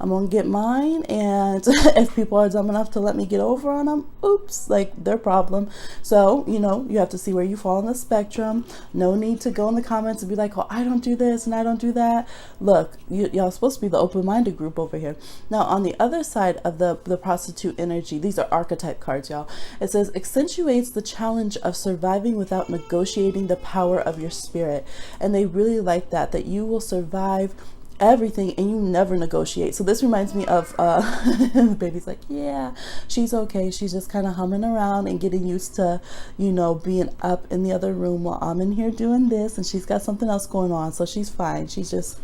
I'm gonna get mine, and if people are dumb enough to let me get over on them, oops, like, their problem. So, you have to see where you fall on the spectrum. No need to go in the comments and be like, oh, I don't do this and I don't do that. Look, y'all are supposed to be the open-minded group over here. Now, on the other side of the prostitute energy, these are archetype cards, y'all. It says, accentuates the challenge of surviving without negotiating the power of your spirit. And they really like that you will survive everything and you never negotiate. So this reminds me of the baby's like, yeah, she's okay, she's just kind of humming around and getting used to being up in the other room while I'm in here doing this, and she's got something else going on, so she's fine. She's just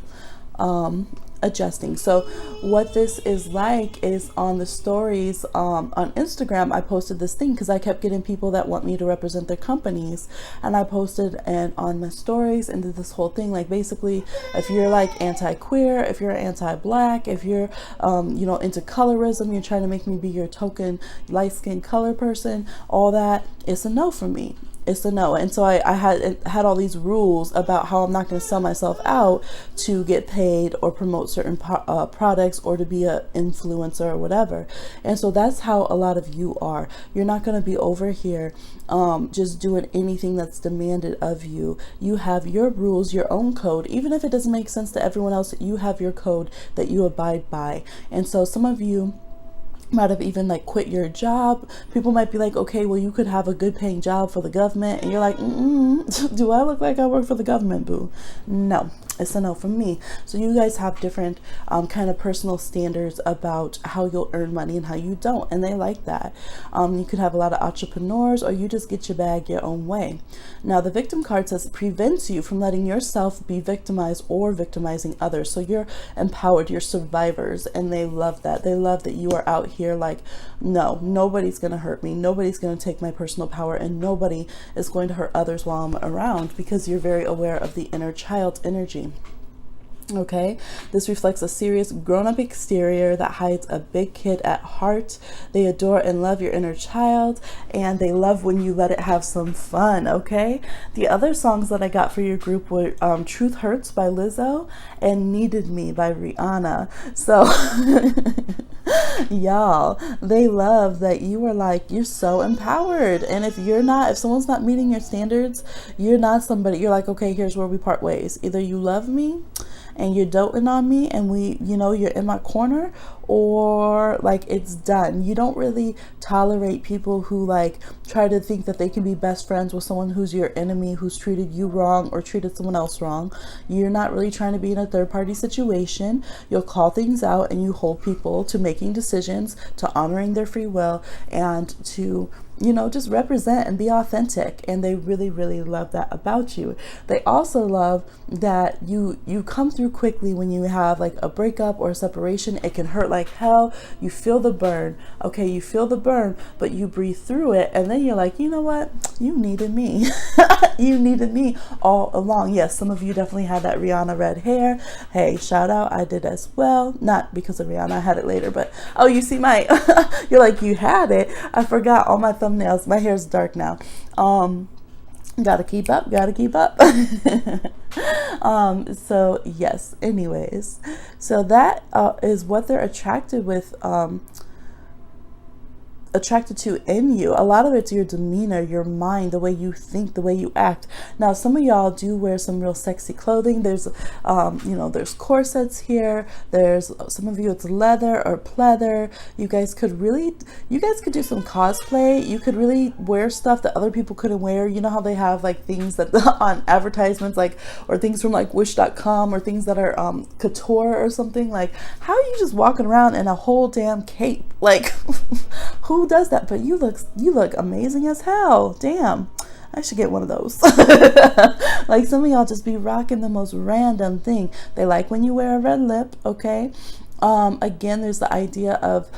adjusting. So what this is like is on the stories on Instagram, I posted this thing because I kept getting people that want me to represent their companies, and I posted and on my stories and did this whole thing, like, basically, if you're like anti-queer, if you're anti-black, if you're into colorism, you're trying to make me be your token light-skinned color person, all that, it's a no for me. It's a no. And so I had all these rules about how I'm not going to sell myself out to get paid or promote certain products or to be an influencer or whatever. And so that's how a lot of you are. You're not going to be over here just doing anything that's demanded of you. You have your rules, your own code. Even if it doesn't make sense to everyone else, you have your code that you abide by. And so some of you might have even like quit your job. People might be like, okay, well, you could have a good paying job for the government, and you're like, do I look like I work for the government, boo? No, it's a no from me. So you guys have different kind of personal standards about how you'll earn money and how you don't, and they like that. You could have a lot of entrepreneurs, or you just get your bag your own way. Now the victim card says prevents you from letting yourself be victimized or victimizing others. So you're empowered, you're survivors, and they love that. They love that you are out here like, no, nobody's gonna hurt me, nobody's gonna take my personal power, and nobody is going to hurt others while I'm around, because you're very aware of the inner child energy. Okay, this reflects a serious grown-up exterior that hides a big kid at heart. They adore and love your inner child, and they love when you let it have some fun. Okay, the other songs that I got for your group were Truth Hurts by Lizzo and Needed Me by Rihanna. So y'all, they love that you are like, you're so empowered, and if someone's not meeting your standards, you're not somebody, you're like, okay, here's where we part ways. Either you love me and you're doting on me and you're in my corner, or like it's done. You don't really tolerate people who like try to think that they can be best friends with someone who's your enemy, who's treated you wrong or treated someone else wrong. You're not really trying to be in a third party situation. You'll call things out, and you hold people to making decisions, to honoring their free will, and to just represent and be authentic. And they really, really love that about you. They also love that you come through quickly when you have like a breakup or a separation. It can hurt like hell. You feel the burn. Okay, you feel the burn, but you breathe through it, and then you're like, you know what? You needed me. You needed me all along. Yes, some of you definitely had that Rihanna red hair. Hey, shout out, I did as well. Not because of Rihanna, I had it later, but oh, you see my you're like, you had it. I forgot all my thumbnails. My hair's dark now. Gotta keep up. So yes, anyways, so that is what they're attracted to in you. A lot of it's your demeanor, your mind, the way you think, the way you act. Now some of y'all do wear some real sexy clothing. There's there's corsets here. There's some of you, it's leather or pleather. You guys could do some cosplay. You could really wear stuff that other people couldn't wear. You know how they have like things that on advertisements, like, or things from like wish.com, or things that are couture or something. Like, how are you just walking around in a whole damn cape? Like, who who does that? But you look amazing as hell. Damn, I should get one of those. Like some of y'all just be rocking the most random thing. They like when you wear a red lip, okay? Again, there's the idea of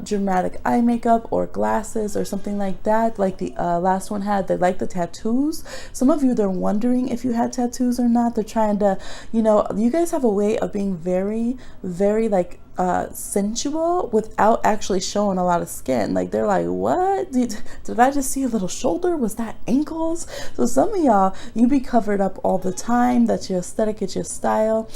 dramatic eye makeup or glasses or something like that. Like the last one had, they like the tattoos. Some of you, they're wondering if you had tattoos or not. They're trying to, you know, you guys have a way of being very, very like sensual without actually showing a lot of skin. Like they're like, what did I just see a little shoulder? Was that ankles? So some of y'all, you be covered up all the time. That's your aesthetic, it's your style.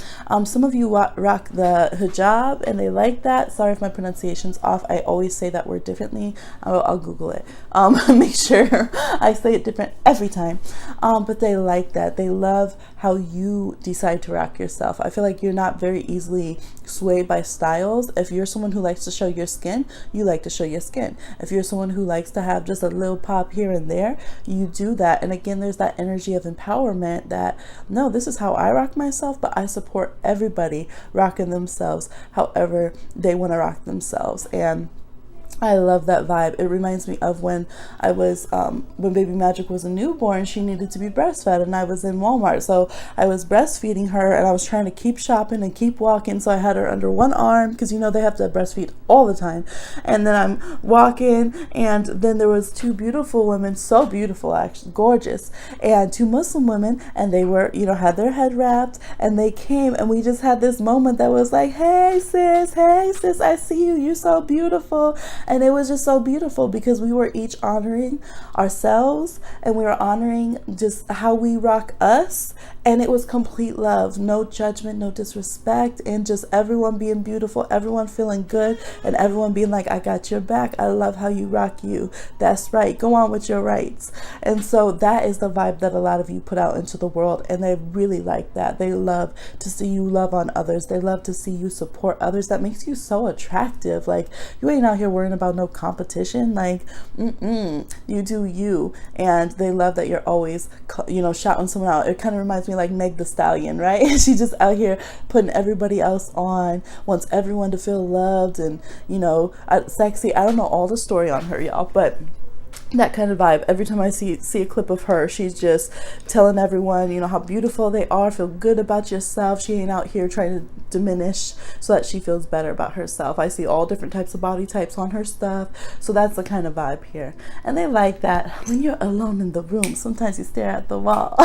Some of you rock the hijab and they like that. Sorry if my pronunciation's off. I always say that word differently. I'll Google it. Make sure I say it different every time. But they like that. They love how you decide to rock yourself. I feel like you're not very easily swayed by styles. If you're someone who likes to show your skin, you like to show your skin. If you're someone who likes to have just a little pop here and there, you do that. And again, there's that energy of empowerment that, no, this is how I rock myself, but I support everybody rocking themselves however they want to rock themselves. And I love that vibe. It reminds me of when I was, when baby Magic was a newborn, she needed to be breastfed and I was in Walmart. So I was breastfeeding her and I was trying to keep shopping and keep walking. So I had her under one arm because, you know, they have to breastfeed all the time. And then I'm walking and then there was two beautiful women, so beautiful, actually gorgeous, and two Muslim women, and they were, you know, had their head wrapped, and they came and we just had this moment that was like, hey sis, I see you, you're so beautiful. And it was just so beautiful because we were each honoring ourselves and we were honoring just how we rock us. And it was complete love, no judgment, no disrespect, and just everyone being beautiful, everyone feeling good, and everyone being like, I got your back. I love how you rock you. That's right. Go on with your rights. And so that is the vibe that a lot of you put out into the world. And they really like that. They love to see you love on others. They love to see you support others. That makes you so attractive. Like, you ain't out here worrying about no competition. Like, you do you. And they love that you're always, you know, shouting someone out. It kind of reminds me like Meg the Stallion, right? She's just out here putting everybody else on, wants everyone to feel loved and, you know, sexy. I don't know all the story on her, y'all, but that kind of vibe. Every time I see a clip of her, she's just telling everyone, you know, how beautiful they are, feel good about yourself. She ain't out here trying to diminish so that she feels better about herself. I see all different types of body types on her stuff. So that's the kind of vibe here. And they like that when you're alone in the room, sometimes you stare at the wall.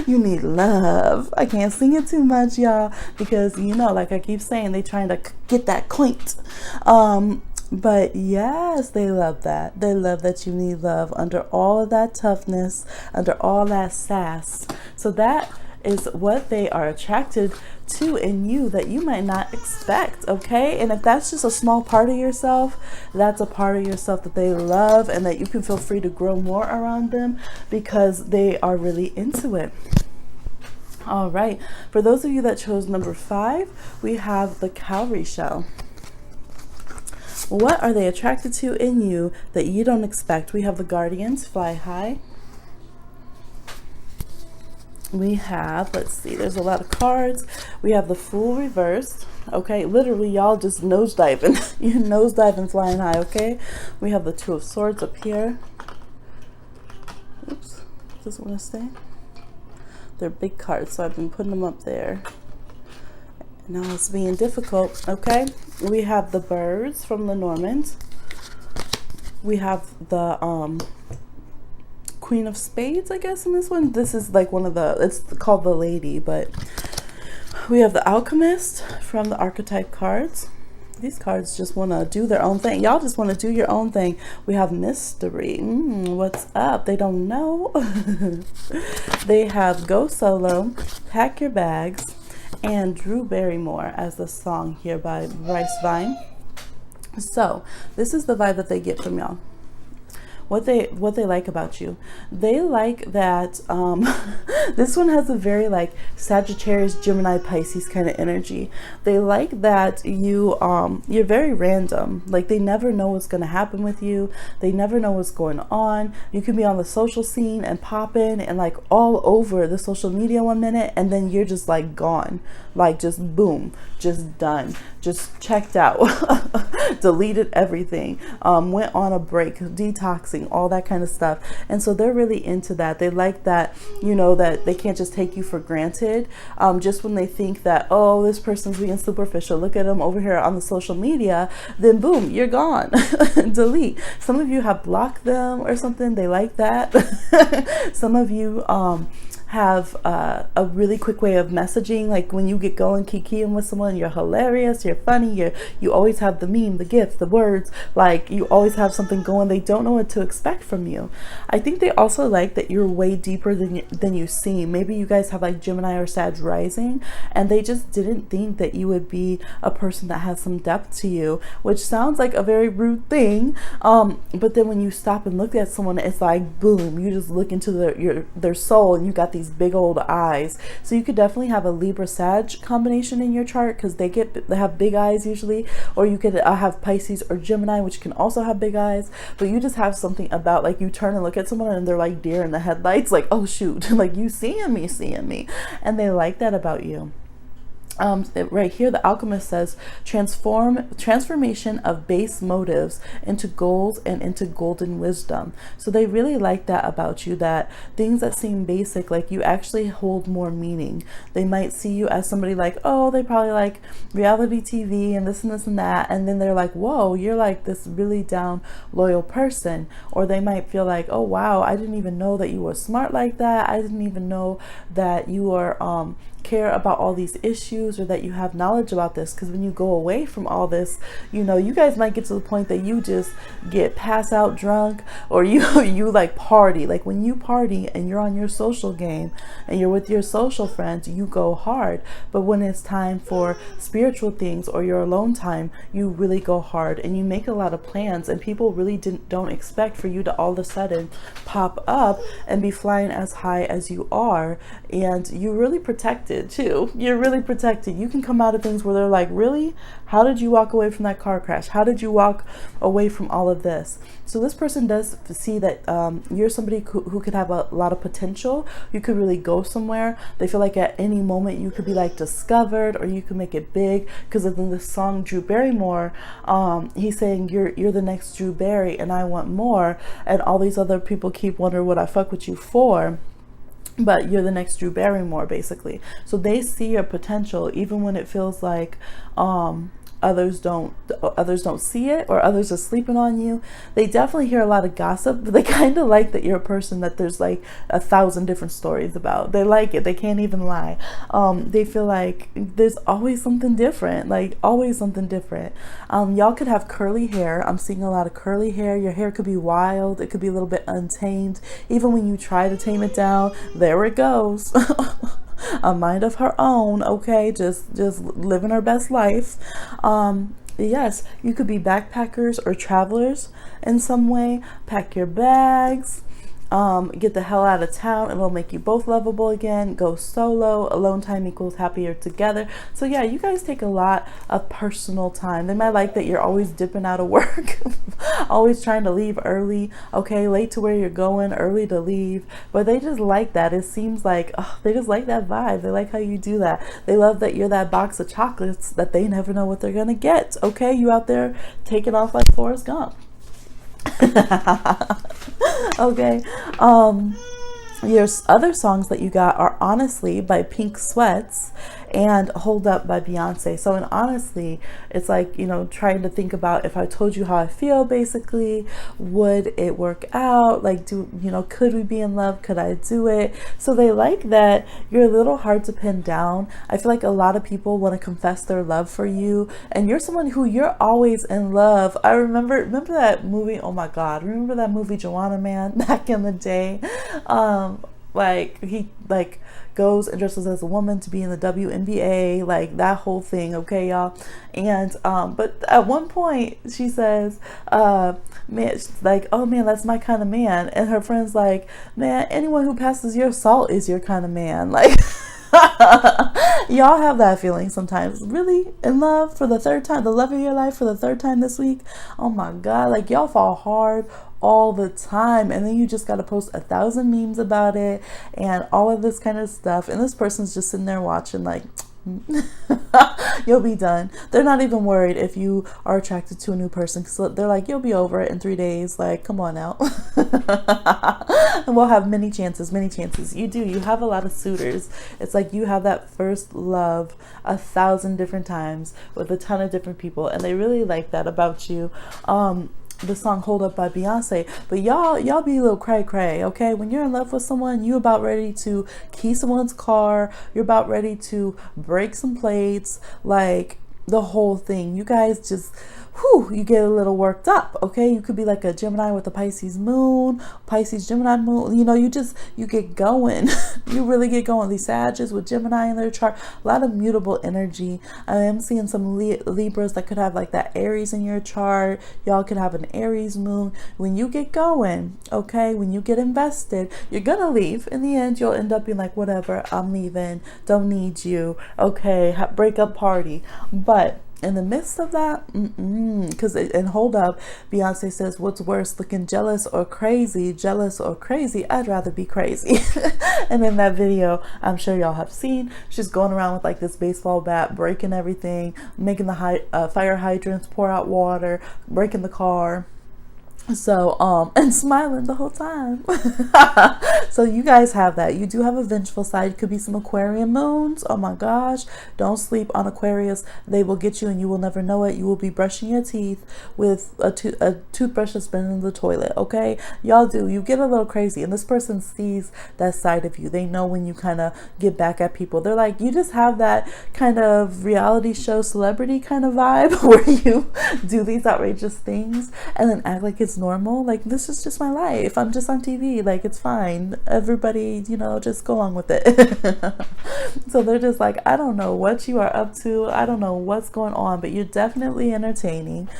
You need love. I can't sing it too much, y'all, because, you know, like I keep saying, they trying to get that quaint. But yes, they love that. They love that you need love under all of that toughness, under all that sass. So that is what they are attracted to in you that you might not expect, okay? And if that's just a small part of yourself, that's a part of yourself that they love and that you can feel free to grow more around them because they are really into it. All right, for those of you that chose number 5, we have the Cowrie shell. What are they attracted to in you that you don't expect? We have the Guardians, fly high. We have, let's see, there's a lot of cards. We have the Fool reversed. Okay, literally y'all just nosediving. You're nosediving flying high, okay? We have the Two of Swords up here. Oops, does it want to stay? They're big cards, so I've been putting them up there. Now it's being difficult, okay? We have the Birds from Lenormand. We have the Queen of Spades, I guess, in this one. This is like one of the, it's called the Lady, but we have the Alchemist from the Archetype cards. These cards just want to do their own thing. Y'all just want to do your own thing. We have Mystery. What's up? They don't know. They have Go Solo, Pack Your Bags, and Drew Barrymore as the song here by Bryce Vine. So this is the vibe that they get from y'all. What they like about you. They like that this one has a very like Sagittarius, Gemini, Pisces kind of energy. They like that you're very random. Like they never know what's going to happen with you. They never know what's going on. You can be on the social scene and popping and like all over the social media one minute, and then you're just like gone, like just boom, just done, just checked out, deleted everything, went on a break, detoxing, all that kind of stuff. And so they're really into that. They like that, that they can't just take you for granted. Just when they think that, oh, this person's being superficial, look at them over here on the social media, then boom, you're gone. Delete. Some of you have blocked them or something. They like that. Some of you have a really quick way of messaging, like when you get going kikiing with someone, you're hilarious, you're funny, you always have the meme, the gif, the words, like you always have something going. They don't know what to expect from you. I think they also like that you're way deeper than you seem. Maybe you guys have like Gemini or Sag rising, and they just didn't think that you would be a person that has some depth to you, which sounds like a very rude thing, but then when you stop and look at someone, it's like boom, you just look into their soul, and you got these big old eyes. So you could definitely have a Libra Sag combination in your chart, because they have big eyes usually, or you could have Pisces or Gemini, which can also have big eyes. But you just have something about, like, you turn and look at someone and they're like deer in the headlights, like, oh shoot, like you seeing me, and they like that about you. Right here, the alchemist says transformation of base motives into goals and into golden wisdom. So they really like that about you, that things that seem basic, like you actually hold more meaning. They might see you as somebody like, oh, they probably like reality TV and this and this and that, and then they're like, whoa, you're like this really down loyal person. Or they might feel like, oh wow, I didn't even know that you were smart like that. I didn't even know that you are care about all these issues, or that you have knowledge about this. Because when you go away from all this, you guys might get to the point that you just get pass out drunk, or you like party. Like when you party and you're on your social game and you're with your social friends, you go hard. But when it's time for spiritual things or your alone time, you really go hard and you make a lot of plans, and people really don't expect for you to all of a sudden pop up and be flying as high as you are. And you're really protected too. You're really protected. You can come out of things where they're like, really? How did you walk away from that car crash? How did you walk away from all of this? So this person does see that you're somebody who could have a lot of potential. You could really go somewhere. They feel like at any moment you could be like discovered, or you could make it big. Because in the song Drew Barrymore, he's saying you're the next Drew Barry and I want more, and all these other people keep wondering what I fuck with you for. But you're the next Drew Barrymore, basically. So they see your potential, even when it feels like others don't see it, or others are sleeping on you. They definitely hear a lot of gossip, but they kind of like that you're a person that there's like 1,000 different stories about. They like it. They can't even lie. They feel like there's always something different, like always something different. Y'all could have curly hair. I'm seeing a lot of curly hair. Your hair could be wild. It could be a little bit untamed. Even when you try to tame it down, there it goes. A mind of her own, okay, just living her best life. Yes, you could be backpackers or travelers in some way. Pack your bags, get the hell out of town. It'll make you both lovable again. Go solo. Alone time equals happier together. So yeah, you guys take a lot of personal time. They might like that you're always dipping out of work, always trying to leave early, okay, late to where you're going, early to leave. But they just like that. It seems like they just like that vibe. They like how you do that. They love that you're that box of chocolates that they never know what they're gonna get, okay? You out there taking off like Forrest Gump. Okay. Your other songs that you got are Honestly by Pink Sweats and Hold Up by Beyonce. So in Honestly, it's like, trying to think about, if I told you how I feel, basically, would it work out? Like, could we be in love? Could I do it? So they like that you're a little hard to pin down. I feel like a lot of people want to confess their love for you, and you're someone who you're always in love. I remember that movie. Oh my God. Remember that movie Joanna Man back in the day? Like he goes and dresses as a woman to be in the WNBA, like that whole thing, okay, y'all. And but at one point she says, man, she's like, oh man, that's my kind of man. And her friend's like, man, anyone who passes your salt is your kind of man. Like y'all have that feeling sometimes. Really in love for the third time, the love of your life for the third time this week. Oh my God, like y'all fall hard all the time, and then you just got to post 1,000 memes about it and all of this kind of stuff, and this person's just sitting there watching like, You'll be done. They're not even worried if you are attracted to a new person, because they're like, you'll be over it in 3 days. Like, come on out. And we'll have many chances, many chances. You have a lot of suitors. It's like you have that first love 1,000 different times with a ton of different people, and they really like that about you. The song Hold Up by Beyonce. But y'all be a little cray cray, okay? When you're in love with someone, you about ready to key someone's car, you're about ready to break some plates, like the whole thing. You guys just, whew, you get a little worked up, okay? You could be like a Gemini with a Pisces moon, Pisces Gemini moon. You know, you get going. You really get going. These Sagittarius with Gemini in their chart, a lot of mutable energy. I am seeing some Libras that could have like that Aries in your chart. Y'all could have an Aries moon. When you get going, okay, when you get invested, you're gonna leave. In the end, you'll end up being like, whatever, I'm leaving, don't need you, okay, break up party. But in the midst of that, because and Hold Up, Beyonce says, what's worse, looking jealous or crazy? Jealous or crazy? I'd rather be crazy. And in that video, I'm sure y'all have seen, she's going around with like this baseball bat, breaking everything, making the fire hydrants pour out water, breaking the car. So and smiling the whole time. So you guys have that. You do have a vengeful side. It could be some Aquarian moons. Oh my gosh, don't sleep on Aquarius. They will get you and you will never know it. You will be brushing your teeth with a toothbrush that's been in the toilet, okay? Y'all do, you get a little crazy, and this person sees that side of you. They know when you kind of get back at people. They're like, you just have that kind of reality show celebrity kind of vibe where you do these outrageous things and then act like it's normal. Like, this is just my life. I'm just on TV. Like, it's fine. Everybody, you know, just go along with it. So they're just like, I don't know what you are up to. I don't know what's going on, but you're definitely entertaining.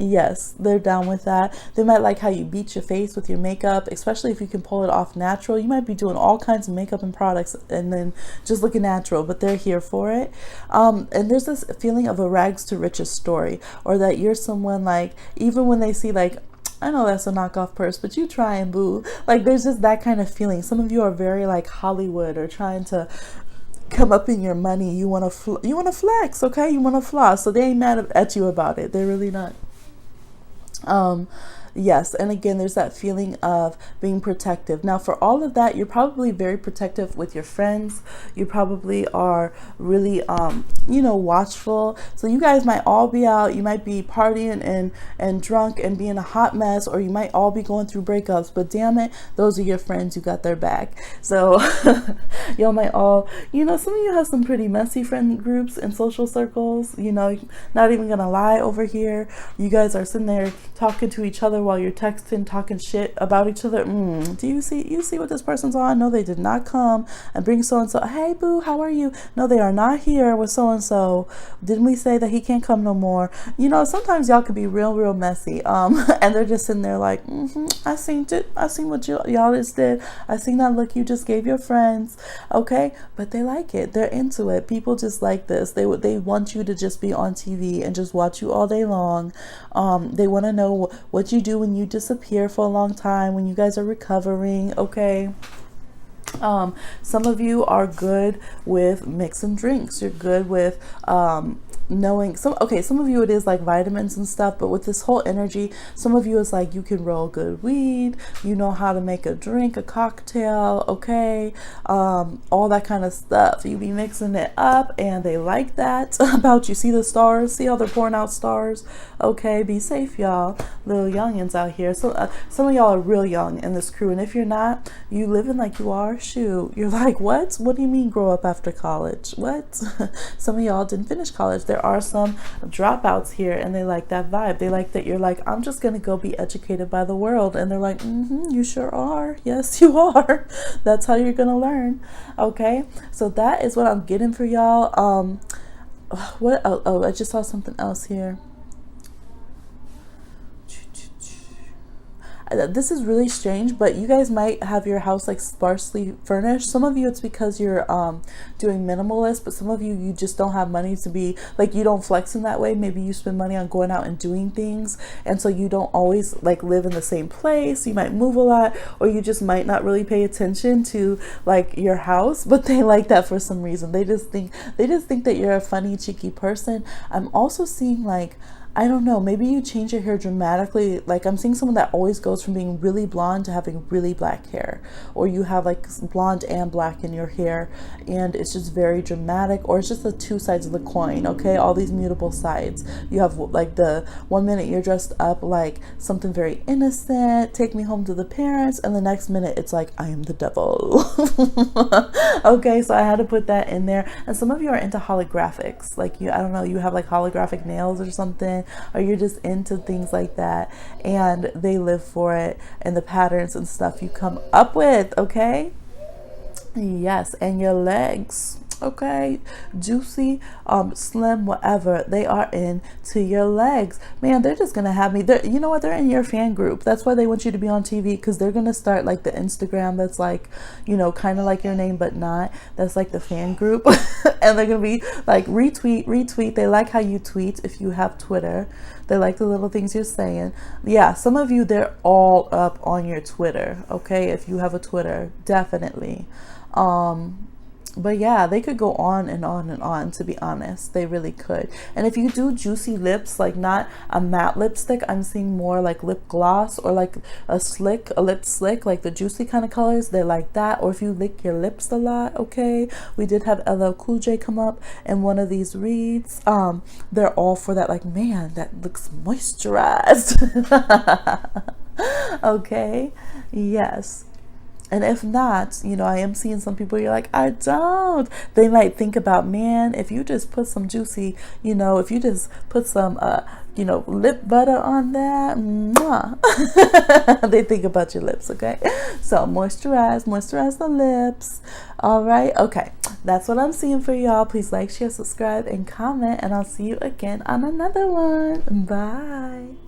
Yes, they're down with that. They might like how you beat your face with your makeup, especially if you can pull it off natural. You might be doing all kinds of makeup and products and then just looking natural, but they're here for it. And there's this feeling of a rags to riches story, or that you're someone like, even when they see like, I know that's a knockoff purse, but you try and boo. Like, there's just that kind of feeling. Some of you are very like Hollywood, or trying to come up in your money. You want to flex, okay? You want to floss. So they ain't mad at you about it. They're really not. Yes, and again, there's that feeling of being protective. Now, for all of that, you're probably very protective with your friends. You probably are really, watchful. So you guys might all be out. You might be partying and drunk and being a hot mess, or you might all be going through breakups. But damn it, those are your friends. You got their back. So y'all might all, some of you have some pretty messy friend groups and social circles. Not even gonna lie, over here, you guys are sitting there talking to each other while you're texting, talking shit about each other. Do you see what this person's on? No, they did not come and bring so-and-so. Hey boo, how are you? No, they are not here with so-and-so. Didn't we say that he can't come no more? Sometimes y'all could be real messy. And they're just sitting there like, I seen it. I seen what y'all just did. I seen that look you just gave your friends. Okay, but they like it. They're into it. People just like this. They want you to just be on TV and just watch you all day long. They want to know what you do when you disappear for a long time, when you guys are recovering, okay? Some of you are good with mixing drinks. You're good with knowing some of you it is like vitamins and stuff, but with this whole energy, some of you is like you can roll good weed, you know how to make a drink, a cocktail, okay, all that kind of stuff. You be mixing it up, and they like that about you. See the stars? See how they're pouring out stars? Okay, be safe, y'all. Little youngins out here. So some of y'all are real young in this crew, and if you're not, you living like you are, shoot, you're like, what do you mean grow up after college? What? Some of y'all didn't finish college. There are some dropouts here, and they like that vibe. They like that you're like, I'm just gonna go be educated by the world, and they're like, you sure are. Yes, you are. That's how you're gonna learn. Okay, so that is what I'm getting for y'all. What? Oh, I just saw something else here. This is really strange, but you guys might have your house like sparsely furnished. Some of you it's because you're doing minimalist, but some of you, you just don't have money to be like, you don't flex in that way. Maybe you spend money on going out and doing things, and so you don't always like live in the same place. You might move a lot, or you just might not really pay attention to like your house, but they like that for some reason. They just think that you're a funny, cheeky person. I'm also seeing like, I don't know, maybe you change your hair dramatically. Like I'm seeing someone that always goes from being really blonde to having really black hair, or you have like blonde and black in your hair and it's just very dramatic, or it's just the two sides of the coin, okay? All these mutable sides. You have like the one minute you're dressed up like something very innocent, take me home to the parents, and the next minute it's like, I am the devil. Okay, so I had to put that in there. And some of you are into holographics, like you, I don't know, you have like holographic nails or something, or you're just into things like that, and they live for it and the patterns and stuff you come up with, okay? Yes, and your legs, okay, juicy, slim, whatever, they are into your legs. Man, they're just gonna have me there. You know what, they're in your fan group. That's why they want you to be on TV, because they're gonna start like the Instagram that's like, you know, kind of like your name but not, that's like the fan group. And they're gonna be like, retweet. They like how you tweet if you have Twitter. They like the little things you're saying. Yeah, some of you, they're all up on your Twitter, okay? If you have a Twitter, definitely. But yeah, they could go on and on and on, to be honest. They really could. And if you do juicy lips, like not a matte lipstick, I'm seeing more like lip gloss, or like a lip slick, like the juicy kind of colors. They like that. Or if you lick your lips a lot, okay? We did have LL Cool J come up in one of these reads. They're all for that, like, man, that looks moisturized. Okay, yes. And if not, you know, I am seeing some people, you're like, I don't. They might think about, man, if you just put some juicy, you know, if you just put some, you know, lip butter on that, mwah. They think about your lips, okay? So moisturize the lips. All right, okay. That's what I'm seeing for y'all. Please like, share, subscribe, and comment, and I'll see you again on another one. Bye.